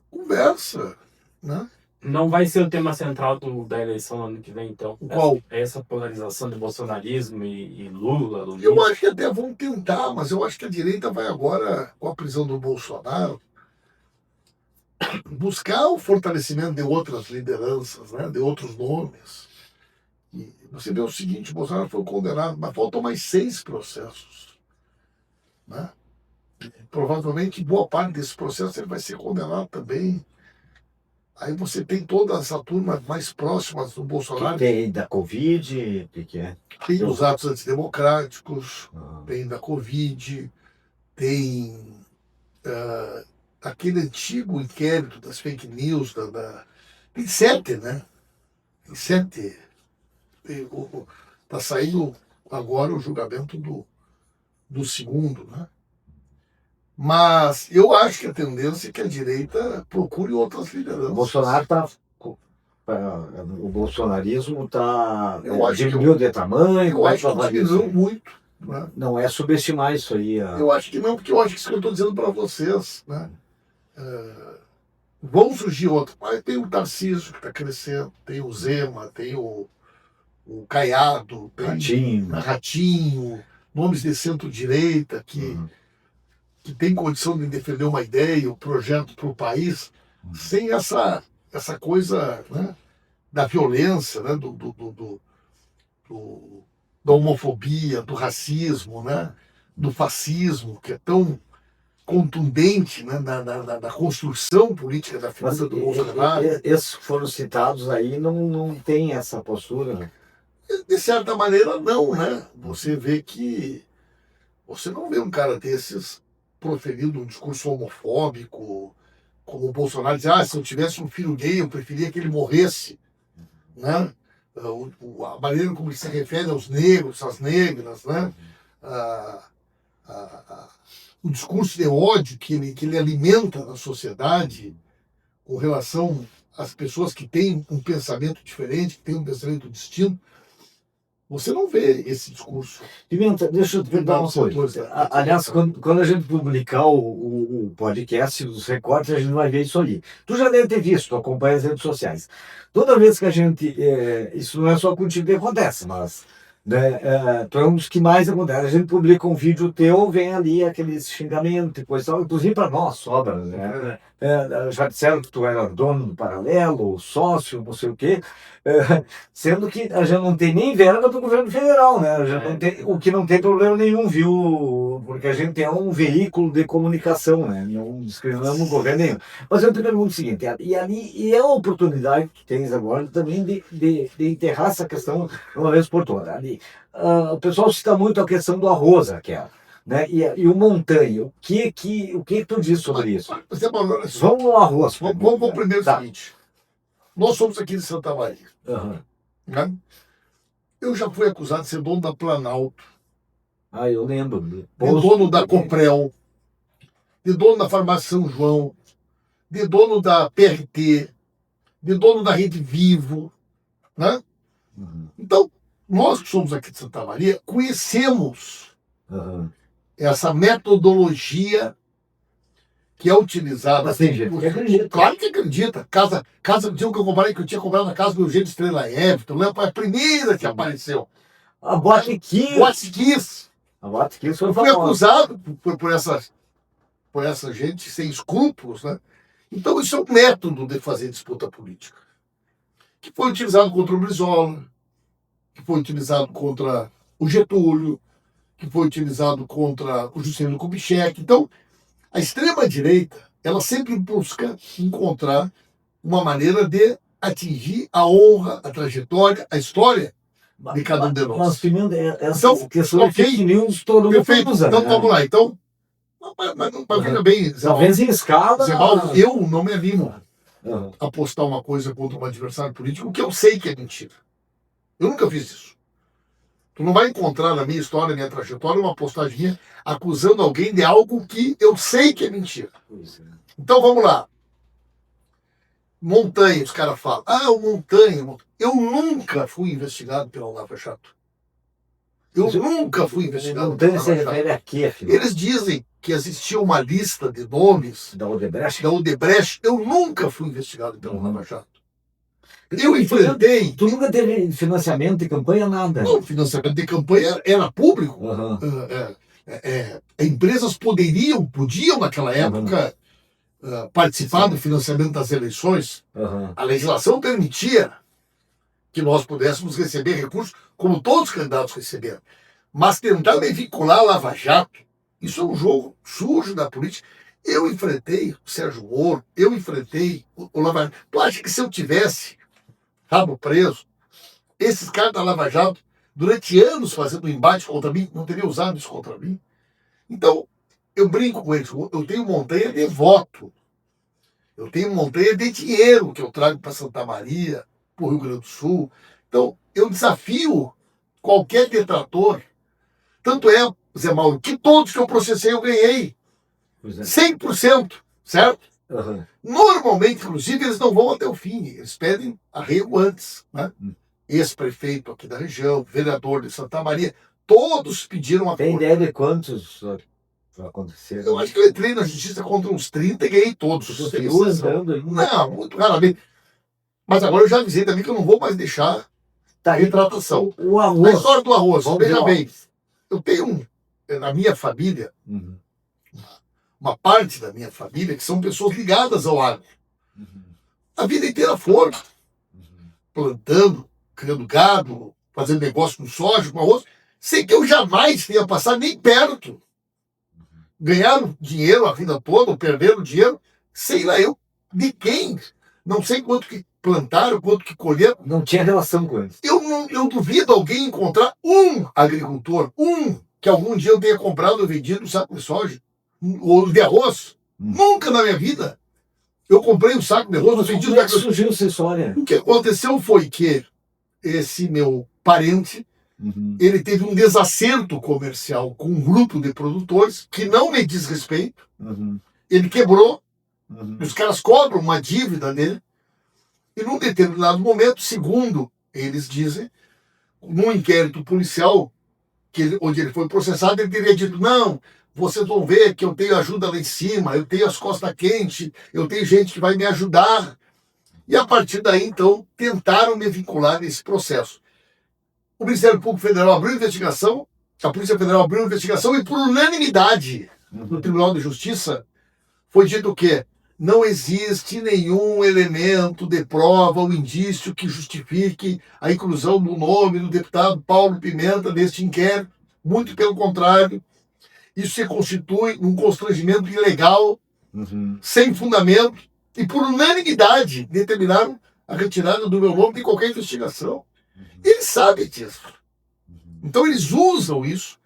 Conversa, né? Não vai ser o tema central da eleição no ano que vem, então? Qual? Essa polarização do bolsonarismo e Lula, Eu acho que até vão tentar, mas eu acho que a direita vai agora, com a prisão do Bolsonaro, buscar o fortalecimento de outras lideranças, né? De outros nomes. E você vê o seguinte, o Bolsonaro foi condenado, mas faltam mais 6 processos, né? E, provavelmente, boa parte desses processos ele vai ser condenado também. Aí você tem toda essa turma mais próximas do Bolsonaro. Que tem da Covid, o que é? Tem os atos antidemocráticos, tem da Covid, tem aquele antigo inquérito das fake news, tem 7, né? Tem 7. Está saindo agora o julgamento do segundo, né? Mas eu acho que a tendência é que a direita procure outras lideranças. O Bolsonaro está... O bolsonarismo está... Diminuiu de tamanho? Eu acho que diminuiu muito. Né? Não é subestimar isso aí. Eu acho que não, porque eu acho que isso que eu estou dizendo para vocês, né? Vão surgir outros. Mas tem o Tarcísio que está crescendo, tem o Zema, tem o Caiado, tem Ratinho, nomes de centro-direita que tem condição de defender uma ideia, um projeto para o país, sem essa coisa, né, da violência, né, da homofobia, do racismo, né, do fascismo, que é tão contundente, né, na construção política da figura do Bolsonaro. Esses que foram citados aí não tem essa postura? De certa maneira, não, né? Você vê que... Você não vê um cara desses proferindo um discurso homofóbico, como o Bolsonaro diz, se eu tivesse um filho gay, eu preferia que ele morresse, né? a maneira como ele se refere aos negros, às negras, né? O discurso de ódio que ele alimenta na sociedade com relação às pessoas que têm um pensamento diferente, que têm um pensamento distinto. Você não vê esse discurso. Pimenta, deixa eu te perguntar uma coisa. Aliás, quando a gente publicar o podcast, os recortes, a gente vai ver isso ali. Tu já deve ter visto, tu acompanha as redes sociais. Toda vez que a gente... isso não é só contigo que acontece, mas... tu é um dos que mais acontece. A gente publica um vídeo teu, vem ali aqueles xingamentos, depois tal, inclusive para nós sobra, né? Já disseram que tu era dono do Paralelo, sócio, não sei o quê, sendo que a gente não tem nem verba do governo federal, né? A gente não tem, o que não tem problema nenhum, viu? Porque a gente é um veículo de comunicação, né? Não discriminamos o governo nenhum. Mas eu te pergunto o seguinte, e é a oportunidade que tens agora também de enterrar essa questão uma vez por todas. Ali, o pessoal cita muito a questão do arroz, aquela, né? E o montanha. O que tu diz sobre isso? Vamos no arroz. Vamos primeiro o seguinte. Nós somos aqui de Santa Maria. Né? Eu já fui acusado de ser dono da Planalto. Eu lembro. De dono da Comprel. De dono da Farmácia São João. De dono da PRT. De dono da Rede Vivo. Né? Então, nós que somos aqui de Santa Maria, conhecemos essa metodologia que é utilizada. Mas tem gente que acredita. Claro que acredita. Casa que eu tinha comprado na casa do Eugênio Estrela Everton, lembra? A primeira que apareceu. A Boate Kiss. A Boate Kiss foi fui acusado por essa gente sem escrúpulos, né? Então isso é um método de fazer disputa política. Que foi utilizado contra o Brizola, que foi utilizado contra o Getúlio, que foi utilizado contra o Juscelino Kubitschek. Então, a extrema-direita, ela sempre busca encontrar uma maneira de atingir a honra, a trajetória, a história de cada um de nós. Mas, Pimenta, essa questão de fake news, todo mundo usa. Então, vamos lá. Então, mas veja bem, talvez em escala... Zé Mauro, eu não me animo a postar uma coisa contra um adversário político que eu sei que é mentira. Eu nunca fiz isso. Tu não vai encontrar na minha história, na minha trajetória, uma postagem minha acusando alguém de algo que eu sei que é mentira. Então vamos lá. Montanha, os caras falam. O Montanha. Eu nunca fui investigado pela Lava Jato. Eu nunca fui investigado pela Lava Jato. Montanha se refere a quê, filho? Eles dizem que existia uma lista de nomes da Odebrecht. Eu nunca fui investigado pela Lava Jato. Eu enfrentei... Tu nunca teve financiamento de campanha, nada? Não, financiamento de campanha era público. Empresas podiam naquela época participar do financiamento das eleições. A legislação permitia que nós pudéssemos receber recursos, como todos os candidatos receberam. Mas tentar me vincular a Lava Jato, isso é um jogo sujo da política. Eu enfrentei o Sérgio Moro, eu enfrentei o Lava Jato. Tu acha que se eu tivesse rabo preso, esses caras da Lava Jato, durante anos fazendo um embate contra mim, não teriam usado isso contra mim? Então, eu brinco com eles. Eu tenho montanha de voto. Eu tenho montanha de dinheiro que eu trago para Santa Maria, para o Rio Grande do Sul. Então, eu desafio qualquer detrator. Tanto é, Zé Mauro, que todos que eu processei eu ganhei. 100%, certo? Normalmente, inclusive, eles não vão até o fim. Eles pedem arrego antes, né? Ex-prefeito aqui da região, vereador de Santa Maria, todos pediram Tem ideia de quantos aconteceram? Eu acho que eu entrei na justiça contra uns 30 e ganhei todos. Não, muito raramente. Mas agora eu já avisei também que eu não vou mais deixar retratação. O arroz. A história do arroz, veja bem, eu tenho na minha família, uma parte da minha família, que são pessoas ligadas ao agro. A vida inteira foram plantando, criando gado, fazendo negócio com soja, com arroz, sem que eu jamais tenha passado nem perto. Ganharam dinheiro a vida toda, ou perderam dinheiro, sei lá eu de quem. Não sei quanto que plantaram, quanto que colheram. Não tinha relação com eles. Eu duvido alguém encontrar um agricultor, que algum dia eu tenha comprado ou vendido um saco de soja, ou de arroz. Nunca na minha vida. Eu comprei um saco de arroz, vendi. Como é que surgiu essa história? O que aconteceu foi que esse meu parente, ele teve um desacerto comercial com um grupo de produtores que não me diz respeito. Ele quebrou, os caras cobram uma dívida dele, e num determinado momento, segundo eles dizem, num inquérito policial, onde ele foi processado, ele teria dito: não, vocês vão ver que eu tenho ajuda lá em cima, eu tenho as costas quentes, eu tenho gente que vai me ajudar. E a partir daí, então, tentaram me vincular nesse processo. O Ministério Público Federal abriu investigação, a Polícia Federal abriu investigação e, por unanimidade, no Tribunal de Justiça, foi dito que não existe nenhum elemento de prova ou indício que justifique a inclusão do nome do deputado Paulo Pimenta neste inquérito. Muito pelo contrário, isso se constitui um constrangimento ilegal, sem fundamento, e por unanimidade determinaram a retirada do meu nome de qualquer investigação. Eles sabem disso. Então eles usam isso.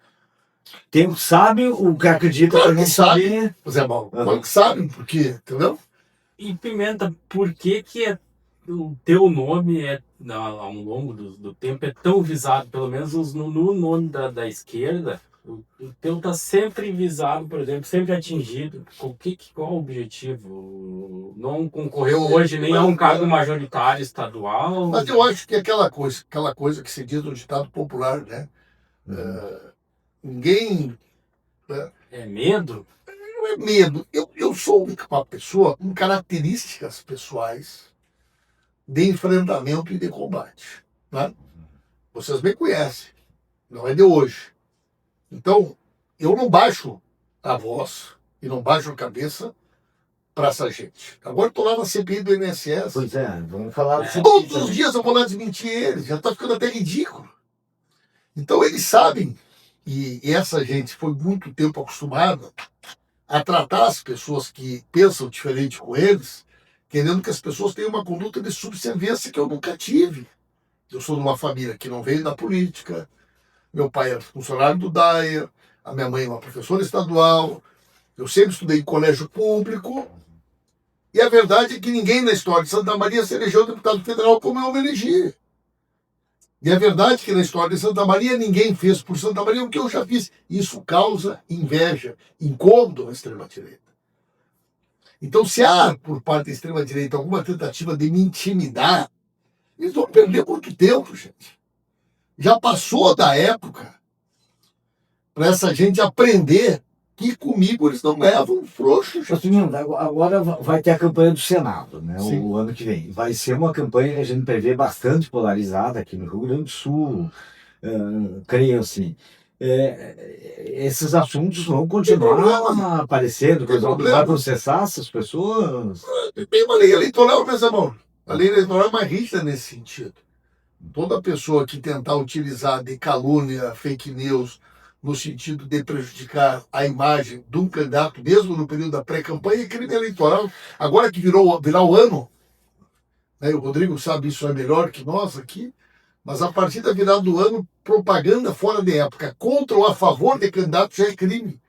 Quem sabe, o que acredita Claro também que sabe. sabe. Zé Mauro, claro que sabem por quê, entendeu? E Pimenta, por que o teu nome ao longo do tempo é tão visado, pelo menos no nome da esquerda, o teu tá sempre visado, por exemplo, sempre atingido. Qual o objetivo? Não concorreu hoje nem a um cargo majoritário estadual? Mas eu acho que aquela coisa que se diz no ditado popular, né? Ninguém... É medo? Não é medo. Eu sou uma pessoa com características pessoais de enfrentamento e de combate. Né? Vocês me conhecem. Não é de hoje. Então, eu não baixo a voz e não baixo a cabeça para essa gente. Agora estou lá na CPI do INSS. Pois é, vamos falar disso. Todos os dias eu vou lá desmentir eles. Já está ficando até ridículo. Então, eles sabem. E essa gente foi muito tempo acostumada a tratar as pessoas que pensam diferente com eles, querendo que as pessoas tenham uma conduta de subserviência que eu nunca tive. Eu sou de uma família que não veio da política. Meu pai era funcionário do DAIA, a minha mãe é uma professora estadual, eu sempre estudei em colégio público, e a verdade é que ninguém na história de Santa Maria se elegeu deputado federal como eu me elegi. E a verdade é que na história de Santa Maria ninguém fez por Santa Maria o que eu já fiz. Isso causa inveja, incômodo à extrema-direita. Então, se há por parte da extrema-direita alguma tentativa de me intimidar, eles vão perder muito tempo, gente. Já passou da época para essa gente aprender que comigo eles não levam frouxo. Agora vai ter a campanha do Senado, né? Sim. O ano que vem. Vai ser uma campanha que a gente prevê bastante polarizada aqui no Rio Grande do Sul, creio assim. Esses assuntos vão continuar aparecendo, vai processar essas pessoas? Tem uma lei eleitoral, meus irmãos. A lei eleitoral é mais rígida nesse sentido. Toda pessoa que tentar utilizar de calúnia, fake news, no sentido de prejudicar a imagem de um candidato, mesmo no período da pré-campanha, é crime eleitoral. Agora que virar o ano, né, o Rodrigo sabe isso é melhor que nós aqui, mas a partir da virada do ano, propaganda fora de época, contra ou a favor de candidato já é crime.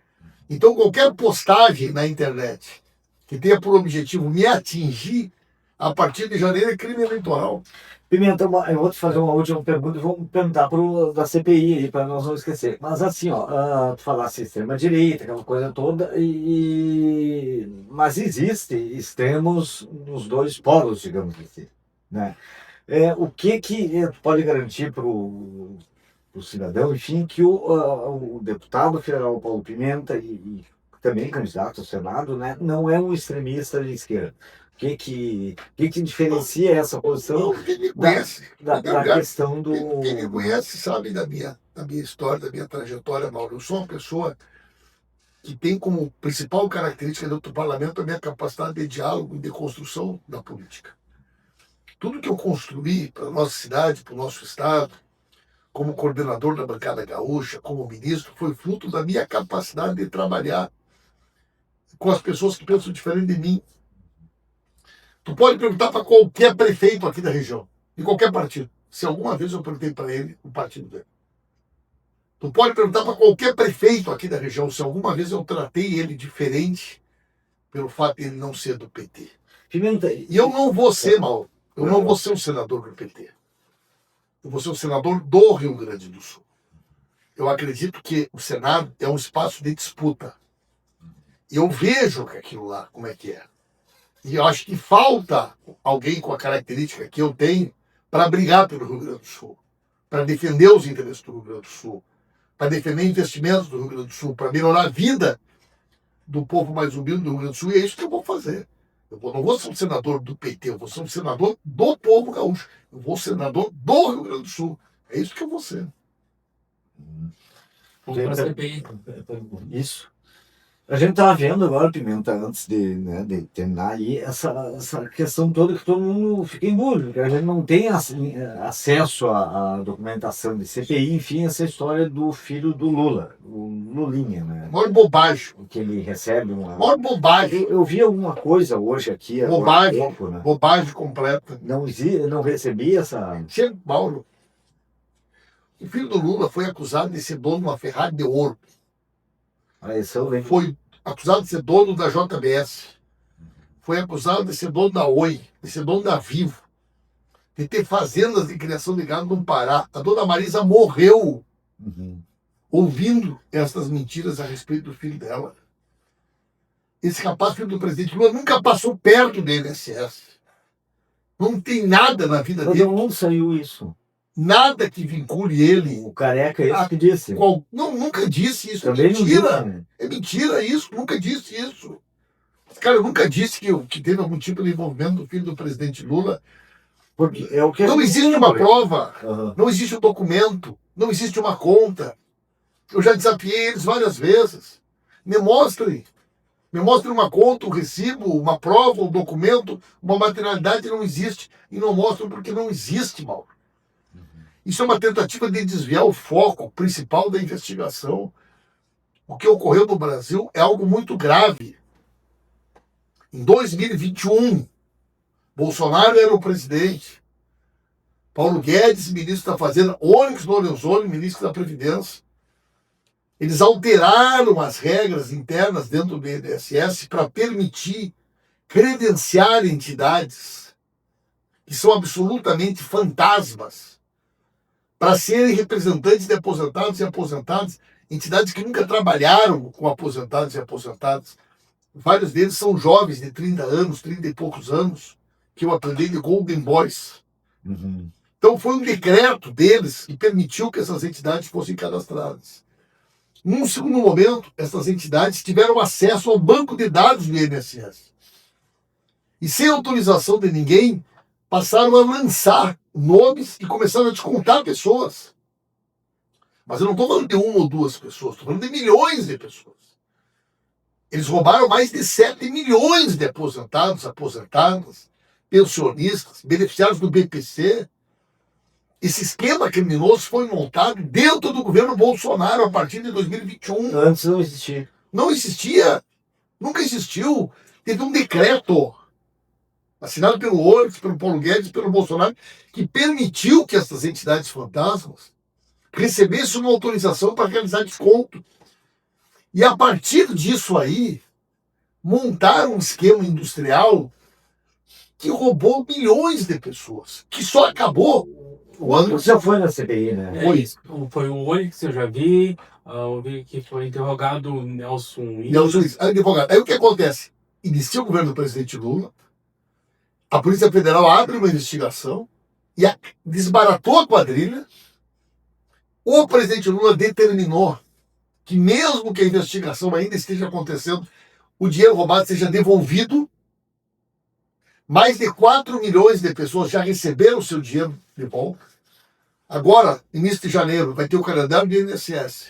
Então qualquer postagem na internet que tenha por objetivo me atingir, a partir de janeiro é crime eleitoral. Pimenta, eu vou te fazer uma última pergunta e vou perguntar da CPI aí, para nós não esquecer. Mas assim, tu falasse extrema-direita, aquela coisa toda, mas existe extremos nos dois polos, digamos assim, né? O que tu pode garantir para o cidadão, enfim, que o deputado federal Paulo Pimenta e também candidato ao Senado, né, não é um extremista de esquerda? O que diferencia essa posição Quem me conhece, da questão do... Quem me conhece sabe da minha história, da minha trajetória, Mauro. Eu sou uma pessoa que tem como principal característica dentro do parlamento a minha capacidade de diálogo e de construção da política. Tudo que eu construí para a nossa cidade, para o nosso estado, como coordenador da bancada gaúcha, como ministro, foi fruto da minha capacidade de trabalhar com as pessoas que pensam diferente de mim. Tu pode perguntar para qualquer prefeito aqui da região, de qualquer partido, se alguma vez eu perguntei para ele o partido dele. Tu pode perguntar para qualquer prefeito aqui da região se alguma vez eu tratei ele diferente pelo fato de ele não ser do PT. Pimenta, e eu não vou ser, Mauro, eu não vou ser um senador do PT. eu vou ser o senador do Rio Grande do Sul. Eu acredito que o Senado é um espaço de disputa. E eu vejo aquilo lá, como é que é. E eu acho que falta alguém com a característica que eu tenho para brigar pelo Rio Grande do Sul, para defender os interesses do Rio Grande do Sul, para defender investimentos do Rio Grande do Sul, para melhorar a vida do povo mais humilde do Rio Grande do Sul. E é isso que eu vou fazer. Não vou ser um senador do PT, eu vou ser um senador do povo gaúcho. Eu vou ser senador do Rio Grande do Sul. É isso que eu vou ser. Isso. A gente estava vendo agora, Pimenta, antes de terminar aí, essa questão toda que todo mundo fica em dúvida, que a gente não tem acesso à documentação de CPI, enfim, essa história do filho do Lula, o Lulinha, né? Maior bobagem. Que ele recebe uma... Maior bobagem. Eu vi alguma coisa hoje aqui... Bobagem, agora, pouco, né? Bobagem completa. Não recebi essa... Sempre, Paulo, o filho do Lula foi acusado de ser dono de uma Ferrari de ouro. Foi acusado de ser dono da JBS. Foi acusado de ser dono da Oi, de ser dono da Vivo, de ter fazendas de criação de gado no Pará. A dona Marisa morreu ouvindo essas mentiras a respeito do filho dela. Esse rapaz, filho do presidente Lula, nunca passou perto do INSS. Não tem nada na vida dele. Mas onde saiu isso? Nada que vincule ele. O Careca é isso que disse. Não, nunca disse isso. Também é mentira. Não disse. É mentira isso. Nunca disse isso. Cara, eu nunca disse que teve algum tipo de envolvimento do filho do presidente Lula. Porque é o que não existe uma prova. Uhum. Não existe um documento. Não existe uma conta. Eu já desafiei eles várias vezes. Me mostrem. Me mostrem uma conta, um recibo, uma prova, um documento, uma materialidade. Não existe. E não mostram porque não existe, Mauro. Isso é uma tentativa de desviar o foco principal da investigação. O que ocorreu no Brasil é algo muito grave. Em 2021, Bolsonaro era o presidente. Paulo Guedes, ministro da Fazenda, Onyx Lorenzoni, ministro da Previdência. Eles alteraram as regras internas dentro do INSS para permitir credenciar entidades que são absolutamente fantasmas para serem representantes de aposentados e aposentadas, entidades que nunca trabalharam com aposentados e aposentadas. Vários deles são jovens de 30 anos, 30 e poucos anos, que eu aprendi de Golden Boys. Então foi um decreto deles que permitiu que essas entidades fossem cadastradas. Num segundo momento, essas entidades tiveram acesso ao banco de dados do INSS. E sem autorização de ninguém, passaram a lançar nomes e começaram a descontar pessoas. Mas eu não estou falando de uma ou duas pessoas, estou falando de milhões de pessoas. Eles roubaram mais de 7 milhões de aposentados, aposentadas, pensionistas, beneficiários do BPC. Esse esquema criminoso foi montado dentro do governo Bolsonaro a partir de 2021. Antes não existia. Não existia. Nunca existiu. Teve um decreto assinado pelo Onyx, pelo Paulo Guedes, pelo Bolsonaro, que permitiu que essas entidades fantasmas recebessem uma autorização para realizar desconto. E a partir disso aí, montaram um esquema industrial que roubou milhões de pessoas, que só acabou. O ano já foi na CPI, né? Foi o Onyx, eu já vi. Eu vi que foi interrogado o Nelson Luiz, advogado. Aí o que acontece? Inicia o governo do presidente Lula, a Polícia Federal abre uma investigação e desbaratou a quadrilha. O presidente Lula determinou que mesmo que a investigação ainda esteja acontecendo, o dinheiro roubado seja devolvido. Mais de 4 milhões de pessoas já receberam o seu dinheiro de volta. Agora, início de janeiro, vai ter o calendário do INSS,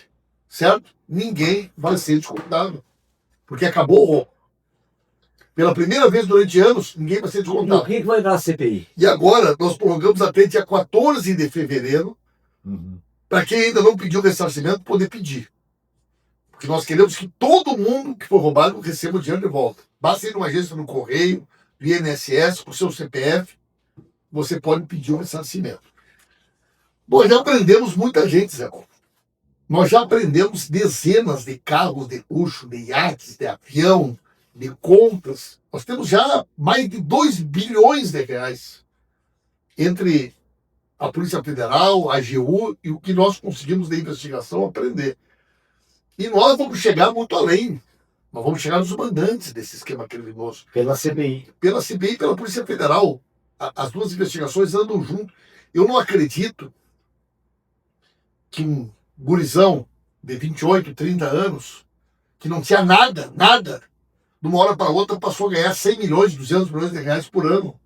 certo? Ninguém vai ser descontado, porque acabou o roubo. Pela primeira vez durante anos, ninguém vai ser descontado. O que vai dar a CPI? E agora, nós prorrogamos até dia 14 de fevereiro, para quem ainda não pediu ressarcimento, poder pedir. Porque nós queremos que todo mundo que for roubado receba o dinheiro de volta. Basta ir numa agência no Correio, do INSS, com o seu CPF, você pode pedir um ressarcimento. Nós já prendemos muita gente, Zé Paulo. Nós já prendemos dezenas de carros de luxo, de iates, de avião, de contas. Nós temos já mais de 2 bilhões de reais entre a Polícia Federal, a AGU e o que nós conseguimos da investigação aprender. E nós vamos chegar muito além. Nós vamos chegar nos mandantes desse esquema criminoso. Pela CBI. Pela CBI e pela Polícia Federal. As duas investigações andam junto. Eu não acredito que um gurizão de 28, 30 anos, que não tinha nada, de uma hora para outra passou a ganhar 100 milhões, 200 milhões de reais por ano.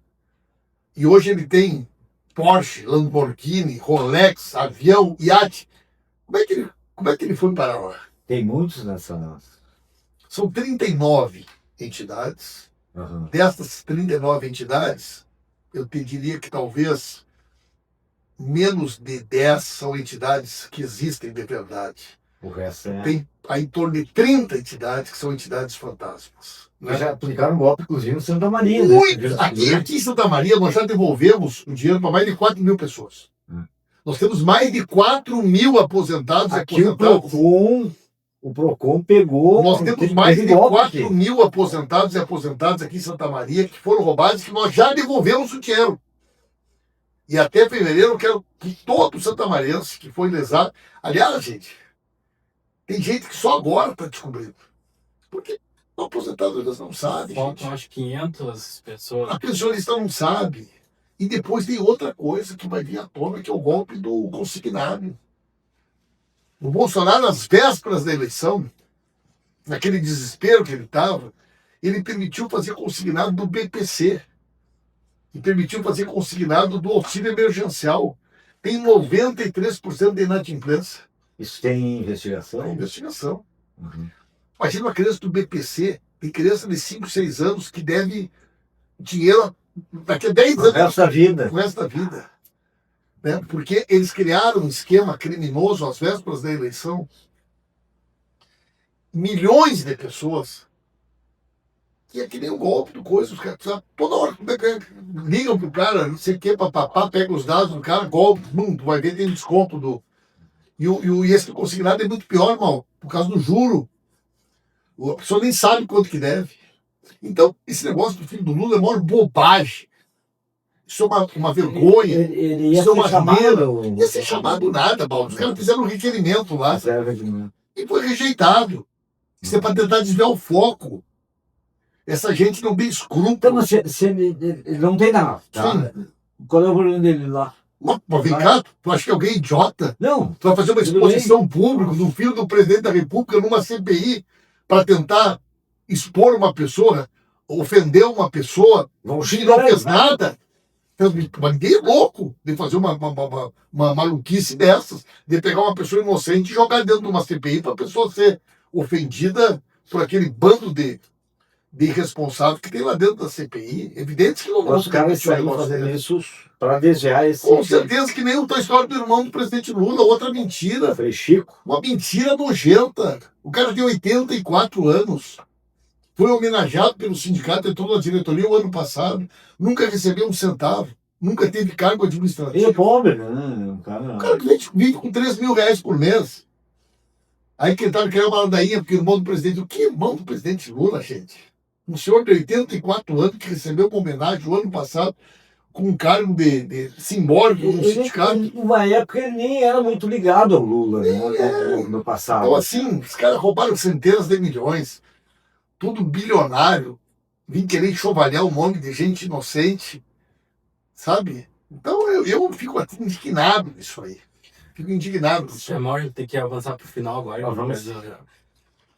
E hoje ele tem Porsche, Lamborghini, Rolex, avião, iate. Como é que ele foi parar lá? Tem muitos nessa nossa. São 39 entidades. Uhum. Dessas 39 entidades, eu te diria que talvez menos de 10 são entidades que existem de verdade. O resto é... Tem em torno de 30 entidades que são entidades fantasmas. Né? Já aplicaram golpe, inclusive, em Santa Maria. Muito! Né? Aqui em Santa Maria, nós já devolvemos o dinheiro para mais de 4 mil pessoas. Nós temos mais de 4 mil aposentados e aqui aposentadas. O PROCON pegou... Nós temos mais de 4 mil aposentados e aposentadas aqui em Santa Maria que foram roubados, que nós já devolvemos o dinheiro. E até fevereiro eu quero que todo santamarense que foi lesado... Aliás, gente, tem gente que só agora está descobrindo. Porque o aposentado eles não sabem. Faltam acho 500 pessoas. A pensionista não sabe. E depois tem outra coisa que vai vir à tona, que é o golpe do consignado. O Bolsonaro, nas vésperas da eleição, naquele desespero que ele estava, ele permitiu fazer consignado do BPC. E permitiu fazer consignado do auxílio emergencial. Tem 93% de inadimplência. Isso tem investigação? É investigação. Uhum. Imagina uma criança do BPC, tem criança de 5, 6 anos que deve dinheiro daqui a 10 anos. O resto da vida. O resto da vida. Né? Porque eles criaram um esquema criminoso às vésperas da eleição. Milhões de pessoas. Que é que nem um golpe do coisa. Os caras, toda hora ligam pro cara, não sei o que, papapá, pega os dados do cara, golpe, tu vai ver, tem desconto do. E esse consignado é muito pior, irmão, por causa do juro. A pessoa nem sabe quanto que deve. Então, esse negócio do filho do Lula é uma bobagem. Isso é uma vergonha. Ele ia isso é ser uma chamado... Não ia ser chamado nada, Paulo. Os caras fizeram um requerimento lá e foi rejeitado. Isso é para tentar desviar o foco. Essa gente não tem escrúpulo. Então, ele não tem nada. Tá? Qual é o problema dele lá? Mas vem cá, tu acha que alguém é idiota? Não. Tu vai fazer uma exposição pública do filho do presidente da República numa CPI para tentar expor uma pessoa, ofender uma pessoa, que não fez nada. Mas ninguém é louco de fazer uma maluquice dessas, de pegar uma pessoa inocente e jogar dentro de uma CPI para a pessoa ser ofendida por aquele bando de irresponsável que tem lá dentro da CPI. Evidente que não vão os caras saíram fazendo isso para desviar esse... Com certeza que nem a história do irmão do presidente Lula, outra mentira. Frei Chico. Uma mentira nojenta. O cara tem 84 anos. Foi homenageado pelo sindicato, entrou na diretoria o ano passado. Nunca recebeu um centavo. Nunca teve cargo administrativo. Ele é pobre, né? O cara que vive com 3 mil reais por mês. Aí tentaram criar uma ladainha porque o irmão do presidente... O que irmão do presidente Lula, gente? Um senhor de 84 anos que recebeu uma homenagem o ano passado com um cargo de simbólico no sindicato. Numa época ele nem era muito ligado ao Lula, né? No passado. Então, assim, os caras roubaram centenas de milhões. Tudo bilionário. Vim querer enxovalhar um monte de gente inocente. Sabe? Então eu fico indignado nisso aí. Fico indignado nisso. É maior ter que avançar para o final agora. Vamos.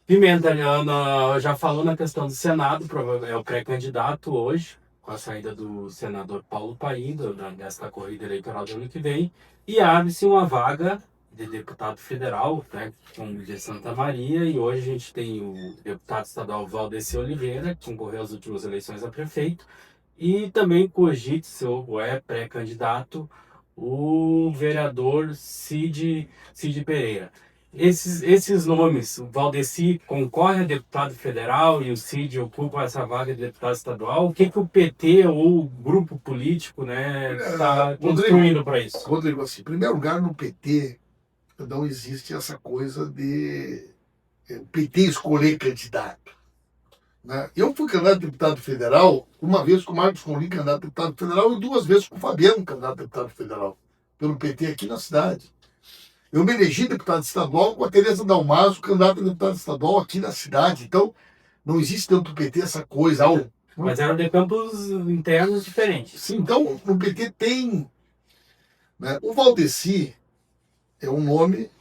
Pimenta, Ana já falou na questão do Senado, é o pré-candidato hoje, com a saída do senador Paulo Paim, desta corrida eleitoral do ano que vem, e abre-se uma vaga de deputado federal, né, com de Santa Maria, e hoje a gente tem o deputado estadual Valdeci Oliveira, que concorreu às últimas eleições a prefeito, e também cogite-se, ou é pré-candidato, o vereador Cid Pereira. Esses nomes, o Valdeci concorre a deputado federal e o Cid ocupa essa vaga de deputado estadual. O que o PT ou o grupo político está construindo para isso? Rodrigo, assim, em primeiro lugar, no PT não existe essa coisa de o PT escolher candidato. Né? Eu fui candidato a deputado federal uma vez com o Marcos Conlim, candidato a deputado federal, e 2 vezes com o Fabiano, candidato a deputado federal. pelo PT aqui na cidade. Eu me elegi deputado estadual com a Tereza Dalmaso, candidata a deputada estadual aqui na cidade. Então, não existe dentro do PT essa coisa. Mas eram de campos internos diferentes. Sim, então, no PT tem... Né, o Valdeci é um nome,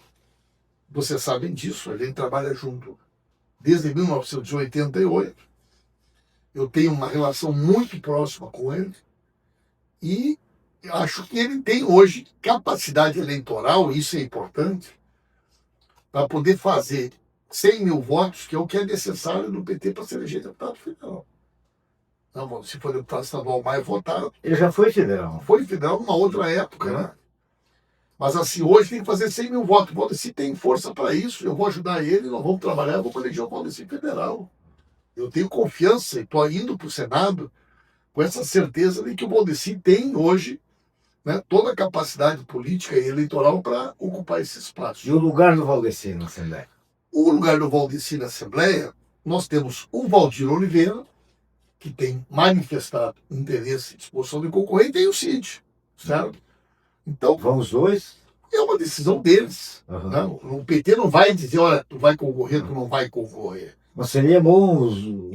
vocês sabem disso, a gente trabalha junto desde 1988. Eu tenho uma relação muito próxima com ele. E acho que ele tem hoje capacidade eleitoral, isso é importante, para poder fazer 100 mil votos, que é o que é necessário no PT para se eleger deputado federal. Não, se for deputado estadual mais votado. Ele já foi federal. Foi federal numa outra época, né? Mas assim, hoje tem que fazer 100 mil votos. O Valdeci tem força para isso, eu vou ajudar ele, nós vamos trabalhar, vamos eleger o Valdeci federal. Eu tenho confiança e estou indo para o Senado com essa certeza de que o Valdeci tem hoje, né, toda a capacidade política e eleitoral para ocupar esse espaço. E o lugar do Valdeci na Assembleia? O lugar do Valdeci na Assembleia, nós temos o Valdir Oliveira, que tem manifestado interesse e disposição de concorrer, e tem o Cid, certo? Então, Vão os dois? é uma decisão deles. Uhum. Né? O PT não vai dizer, olha, tu vai concorrer, tu não vai concorrer. Mas seria bom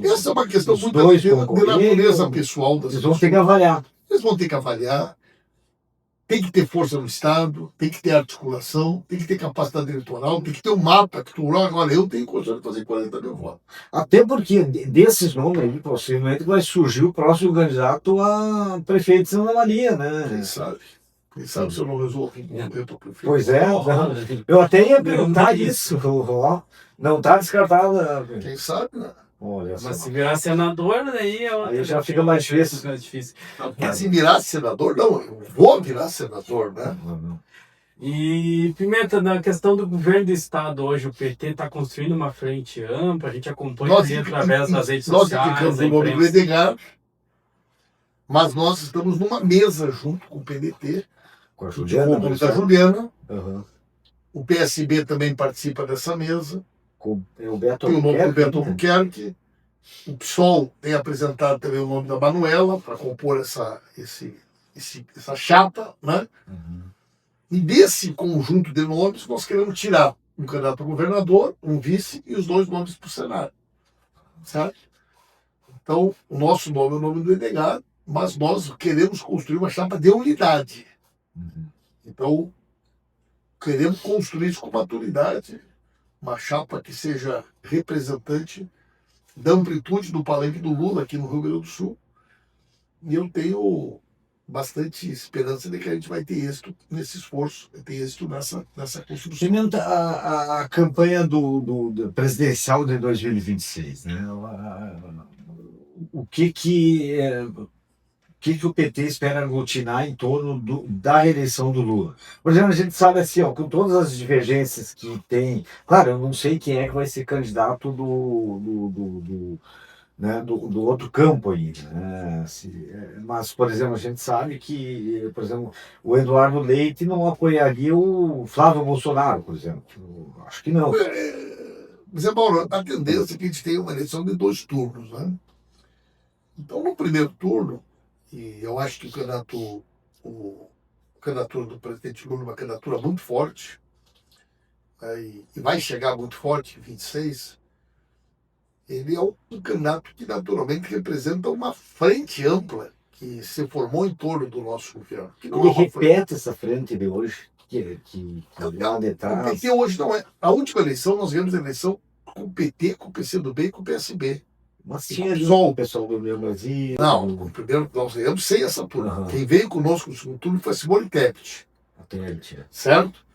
Essa é uma questão os muito dois de natureza pessoal das Eles vão ter que avaliar. Eles vão ter que avaliar. Tem que ter força no Estado, tem que ter articulação, tem que ter capacidade eleitoral, tem que ter um mapa que tu olha, eu tenho condição de fazer 40 mil votos. Até porque desses nomes aí, possivelmente vai surgir o próximo candidato a prefeito de Santa Maria, né? Quem sabe? Quem sabe se eu não resolvo concorrer para prefeito? Pois é, eu até ia perguntar isso. Não está descartada. Quem sabe, né? Olha Mas só. se virar senador, daí Aí já fica mais difícil. Mas se virar senador, não, eu vou virar senador, né? E, Pimenta, na questão do governo do estado hoje, o PT está construindo uma frente ampla, a gente acompanha ali através das redes nós sociais. indicamos o nome do Edgar, mas nós estamos numa mesa junto com o PDT, Com a Juliana. Uhum. O PSB também participa dessa mesa. Com o Beto Tem o nome do Beto Albuquerque. Albuquerque. O PSOL tem apresentado também o nome da Manuela para compor essa chapa, né? Uhum. E desse conjunto de nomes, nós queremos tirar um candidato a governador, um vice e os 2 nomes para o Senado. Certo? Então, o nosso nome é o nome do Edgar, mas nós queremos construir uma chapa de unidade. Uhum. Então, queremos construir isso com maturidade, uma chapa que seja representante da amplitude do palanque do Lula aqui no Rio Grande do Sul. E eu tenho bastante esperança de que a gente vai ter êxito nesse esforço, vai ter êxito nessa construção. Pimenta, a campanha do presidencial de 2026, né? O que o PT espera aglutinar em torno da reeleição do Lula? Por exemplo, a gente sabe assim, ó, com todas as divergências que tem, claro, eu não sei quem é que vai ser candidato do outro campo aí, né? Mas, por exemplo, a gente sabe que, por exemplo, o Eduardo Leite não apoiaria o Flávio Bolsonaro, por exemplo. Eu acho que não. Zé Mauro, a tendência é que a gente tenha uma eleição de 2 turnos, né? Então, no primeiro turno, e eu acho que a candidatura do presidente Lula é uma candidatura muito forte, né, e vai chegar muito forte em 26, ele é um candidato que naturalmente representa uma frente ampla que se formou em torno do nosso governo. Ele repete essa frente de hoje, que lá de O trás. PT hoje não é. A última eleição, nós ganhamos a eleição com o PT, com o PCdoB e com o PSB. Mas tinha ali Só o pessoal do meu Brasil. Não, o primeiro nós ganhamos sem essa turma. Uhum. Quem veio conosco no segundo turno foi a Simone Tebet, certo?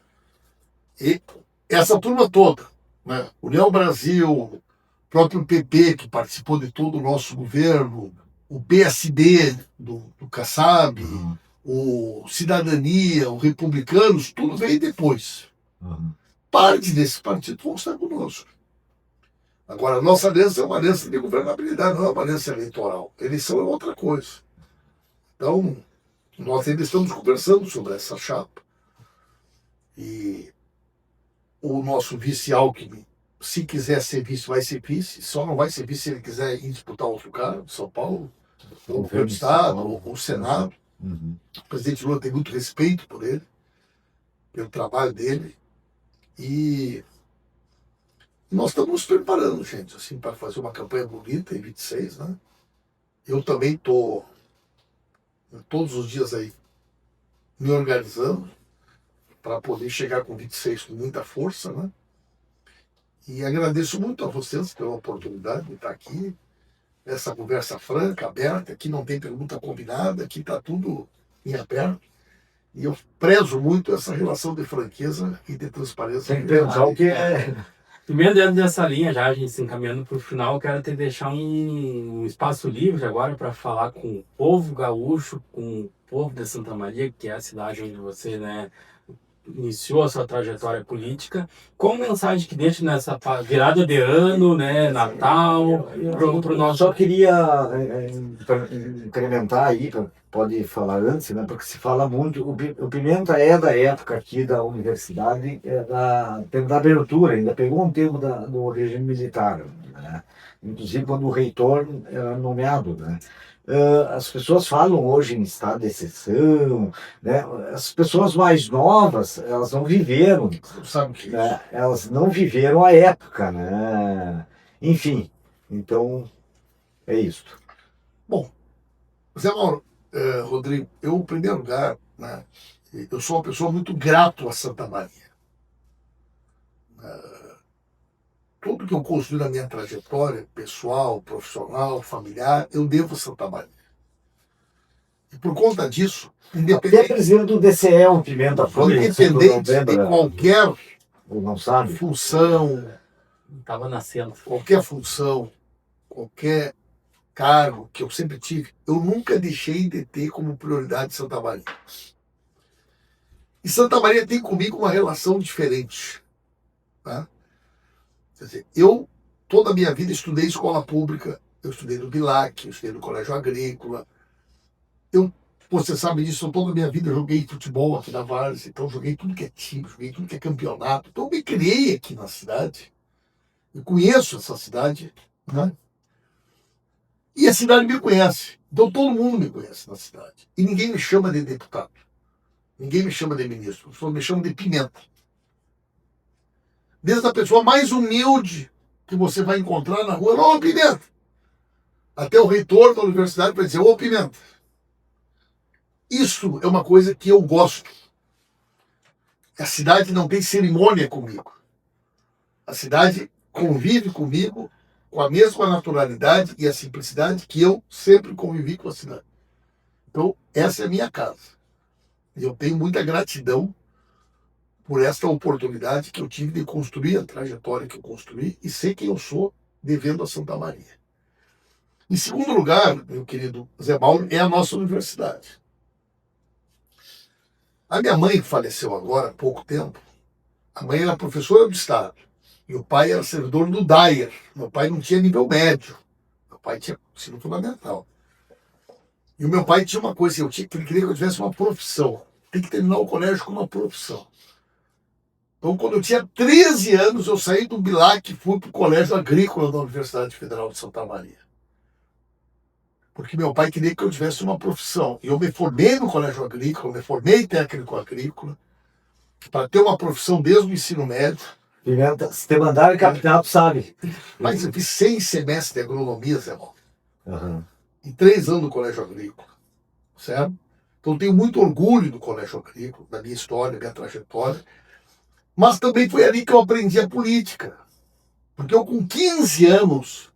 E essa turma toda, né? União Brasil, próprio PP, que participou de todo o nosso governo, o PSD do Kassab, Uhum. o Cidadania, o Republicanos, tudo veio depois. Uhum. Parte desses partidos vão estar conosco. Agora, a nossa aliança é uma aliança de governabilidade, não é uma aliança eleitoral. Eleição é outra coisa. Então, nós ainda estamos conversando sobre essa chapa. E o nosso vice Alckmin, se quiser ser vice, vai ser vice. Só não vai ser vice se ele quiser ir disputar outro cargo, São Paulo, ou o governo do Estado, ou o Senado. Uhum. O presidente Lula tem muito respeito por ele. pelo trabalho dele. E nós estamos nos preparando, gente, assim, para fazer uma campanha bonita em 26, né? Eu também estou todos os dias aí me organizando para poder chegar com 26 com muita força, né? E agradeço muito a vocês pela oportunidade de estar aqui, essa conversa franca, aberta, aqui não tem pergunta combinada, aqui está tudo em aberto. E eu prezo muito essa relação de franqueza e de transparência. Tem que pensar o que é. Primeiro, dentro dessa linha, já a gente se encaminhando para o final, eu quero te deixar um espaço livre agora para falar com o povo gaúcho, com o povo de Santa Maria, que é a cidade onde você, né, iniciou a sua trajetória política. Qual mensagem que deixa nessa virada de ano, né, Natal, para o nosso... Só queria incrementar aí, pode falar antes, né, porque se fala muito, o Pimenta é da época aqui da universidade, tempo da abertura, ainda pegou um tempo do regime militar, né, inclusive quando o reitor era nomeado, né. As pessoas falam hoje em estado de exceção, né? As pessoas mais novas, elas não viveram, Sabe o que é né? isso? Elas não viveram a época, né? Enfim, então é isso. Bom, Zé Mauro, Rodrigo, eu, em primeiro lugar, né, eu sou uma pessoa muito grato a Santa Maria. Tudo que eu construí na minha trajetória pessoal, profissional, familiar, eu devo a Santa Maria. E por conta disso, Até independente, presidente do DCE, o Pimenta foi, independente de qualquer não sabe? função, Estava nascendo. qualquer cargo que eu sempre tive, eu nunca deixei de ter como prioridade Santa Maria. E Santa Maria tem comigo uma relação diferente. Tá? Quer dizer, eu, toda a minha vida, estudei escola pública, eu estudei no Bilac, eu estudei no Colégio Agrícola. Você sabe disso, toda a minha vida eu joguei futebol aqui na Várzea, então joguei tudo que é time, joguei tudo que é campeonato. Então eu me criei aqui na cidade, eu conheço essa cidade, né? E a cidade me conhece. Então todo mundo me conhece na cidade. E ninguém me chama de deputado. Ninguém me chama de ministro. Só me chama de Pimenta. Desde a pessoa mais humilde que você vai encontrar na rua, ô Pimenta! Até o reitor da universidade vai dizer, ô Pimenta! Isso é uma coisa que eu gosto. A cidade não tem cerimônia comigo. A cidade convive comigo com a mesma naturalidade e a simplicidade que eu sempre convivi com a cidade. Então, essa é a minha casa. E eu tenho muita gratidão por esta oportunidade que eu tive de construir a trajetória que eu construí e sei quem eu sou devendo a Santa Maria. Em segundo lugar, meu querido Zé Mauro, é a nossa universidade. A minha mãe faleceu agora há pouco tempo. A mãe era professora do Estado. E o pai era servidor do DAER. Meu pai não tinha nível médio. Meu pai tinha ensino fundamental. E o meu pai tinha uma coisa, ele queria que eu tivesse uma profissão. Tem que terminar o colégio com uma profissão. Então, quando eu tinha 13 anos, eu saí do Bilac e fui para o Colégio Agrícola da Universidade Federal de Santa Maria. Porque meu pai queria que eu tivesse uma profissão. E eu me formei no Colégio Agrícola, me formei técnico agrícola, para ter uma profissão desde o ensino médio. Pimenta, se te mandarem capital, tu sabe. Mas eu fiz 6 semestres de agronomia, Zé Mauro. Uhum. Em 3 anos no Colégio Agrícola. Certo? Então eu tenho muito orgulho do Colégio Agrícola, da minha história, da minha trajetória. Mas também foi ali que eu aprendi a política. Porque eu com 15 anos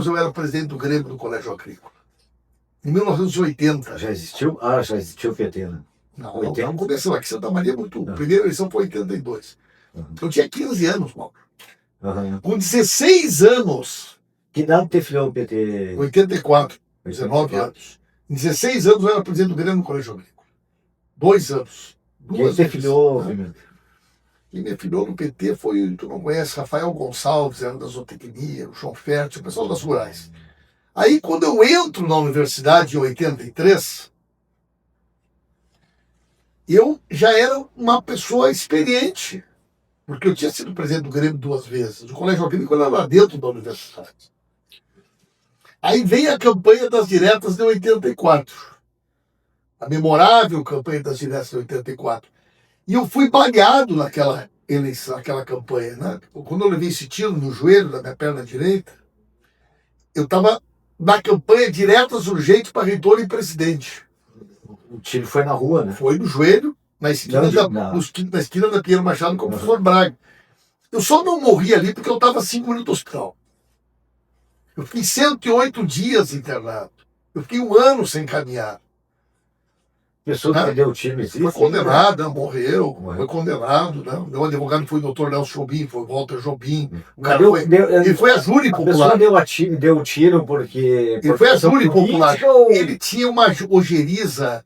eu era presidente do Grêmio do Colégio Agrícola. Em 1980. Já existiu? Ah, já existiu o PT, né? Não, 80? não começou aqui. Santa Maria é muito. A primeira eleição foi em 82. Eu tinha 15 anos, Mauro. Uhum. Com 16 anos. Que idade te filiou o PT? 84. 19 anos. Em 16 anos eu era presidente do Grêmio no Colégio Agrícola. 2 anos. Quem te filiou, Pimenta? Quem me filiou no PT foi, tu não conhece, Rafael Gonçalves, era da zootecnia, o João Fértil, o pessoal das rurais. Aí, quando eu entro na universidade em 83, eu já era uma pessoa experiente, porque eu tinha sido presidente do Grêmio 2 vezes. O Colégio Agrícola era lá dentro da universidade. Aí vem a campanha das diretas de 84. A memorável campanha das diretas de 84. E eu fui baleado naquela eleição, naquela campanha, né? Quando eu levei esse tiro no joelho da minha perna direita, eu estava na campanha diretas urgentes para reitor e presidente. O tiro foi na rua, né? Foi no joelho, na esquina, na esquina da Pinheiro Machado com o professor Braga. Eu só não morri ali porque eu estava 5 minutos no hospital. Eu fiquei 108 dias internado. Eu fiquei 1 ano sem caminhar. Pessoa que deu o tiro existe? Foi condenado, né? Morreu, foi condenado. Né? Meu advogado foi o Dr. Nelson Jobim, foi o Walter Jobim. O cara ele foi a júri popular. A pessoa deu o tiro porque... Ele foi a júri popular. Ele tinha uma ojeriza,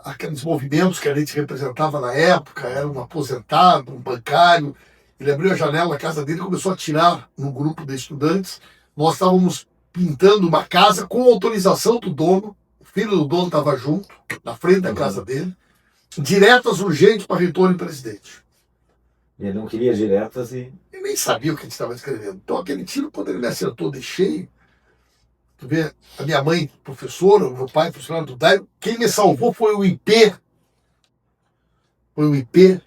aqueles movimentos que a gente representava na época, era um aposentado, um bancário. Ele abriu a janela da casa dele e começou a atirar no grupo de estudantes. Nós estávamos pintando uma casa com autorização do dono. O filho do dono estava junto, na frente da casa dele. Diretas urgentes para reitor e presidente. Ele não queria diretas e... Ele nem sabia o que a gente estava escrevendo. Então aquele tiro, quando ele me acertou de cheio, tu vê, a minha mãe, professora, o meu pai, funcionário do DAI, quem me salvou foi o IP. Foi o IP,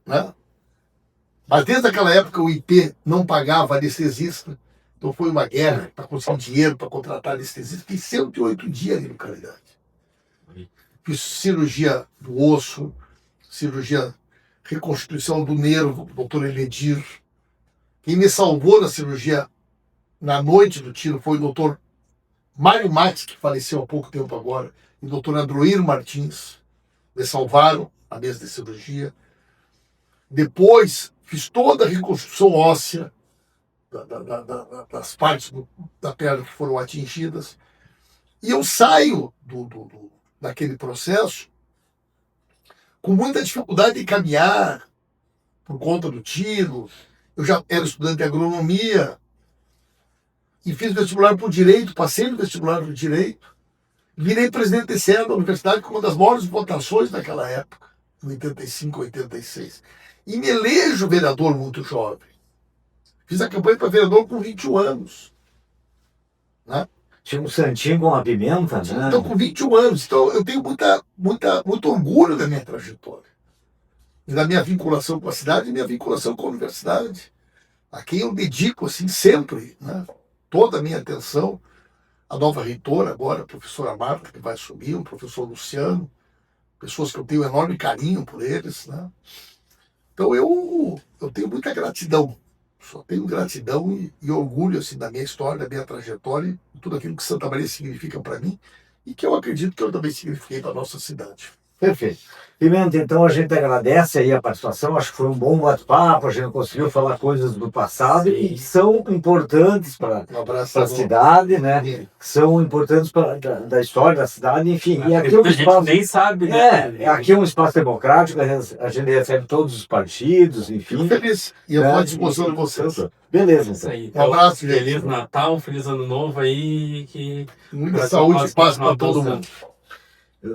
né? Mas desde aquela época o IP não pagava anestesista. Então foi uma guerra para conseguir dinheiro para contratar anestesista. Fiquei 108 dias ali no Caridade. Fiz cirurgia do osso, cirurgia, reconstituição do nervo, do doutor Eledir. Quem me salvou na cirurgia na noite do tiro foi o doutor Mário Max, que faleceu há pouco tempo agora, e o doutor Androir Martins. Me salvaram a mesa de cirurgia. Depois fiz toda a reconstrução óssea das partes da perna que foram atingidas. E eu saio daquele processo com muita dificuldade de caminhar por conta do tiro. Eu já era estudante de agronomia e fiz vestibular por direito, passei no vestibular por direito, virei presidente de da universidade com uma das maiores votações daquela época, em 85, 86. E me elejo vereador muito jovem. Fiz a campanha para vereador com 21 anos. Né? Tinha um santinho com a pimenta, né? Então, com 21 anos. Então, eu tenho muito orgulho da minha trajetória. E da minha vinculação com a cidade e minha vinculação com a universidade. A quem eu dedico, assim, sempre, né? Toda a minha atenção. A nova reitora agora, a professora Marta, que vai assumir, o professor Luciano. Pessoas que eu tenho enorme carinho por eles, né? Então, eu tenho muita gratidão. Só tenho gratidão e orgulho assim, da minha história, da minha trajetória, e tudo aquilo que Santa Maria significa para mim e que eu acredito que eu também signifiquei para a nossa cidade. Perfeito. Pimenta, então a gente agradece aí a participação, acho que foi um bom bate-papo, a gente conseguiu falar coisas do passado e que são importantes para a cidade, né? Que são importantes da história da cidade, enfim. E aqui é um espaço, nem sabe, né? Aqui é um espaço democrático, a gente recebe todos os partidos, enfim. Fico feliz e eu estou à disposição de vocês. Beleza, isso aí. Um abraço, gente. Feliz Natal, feliz Ano Novo aí. Muita saúde e paz para todo mundo.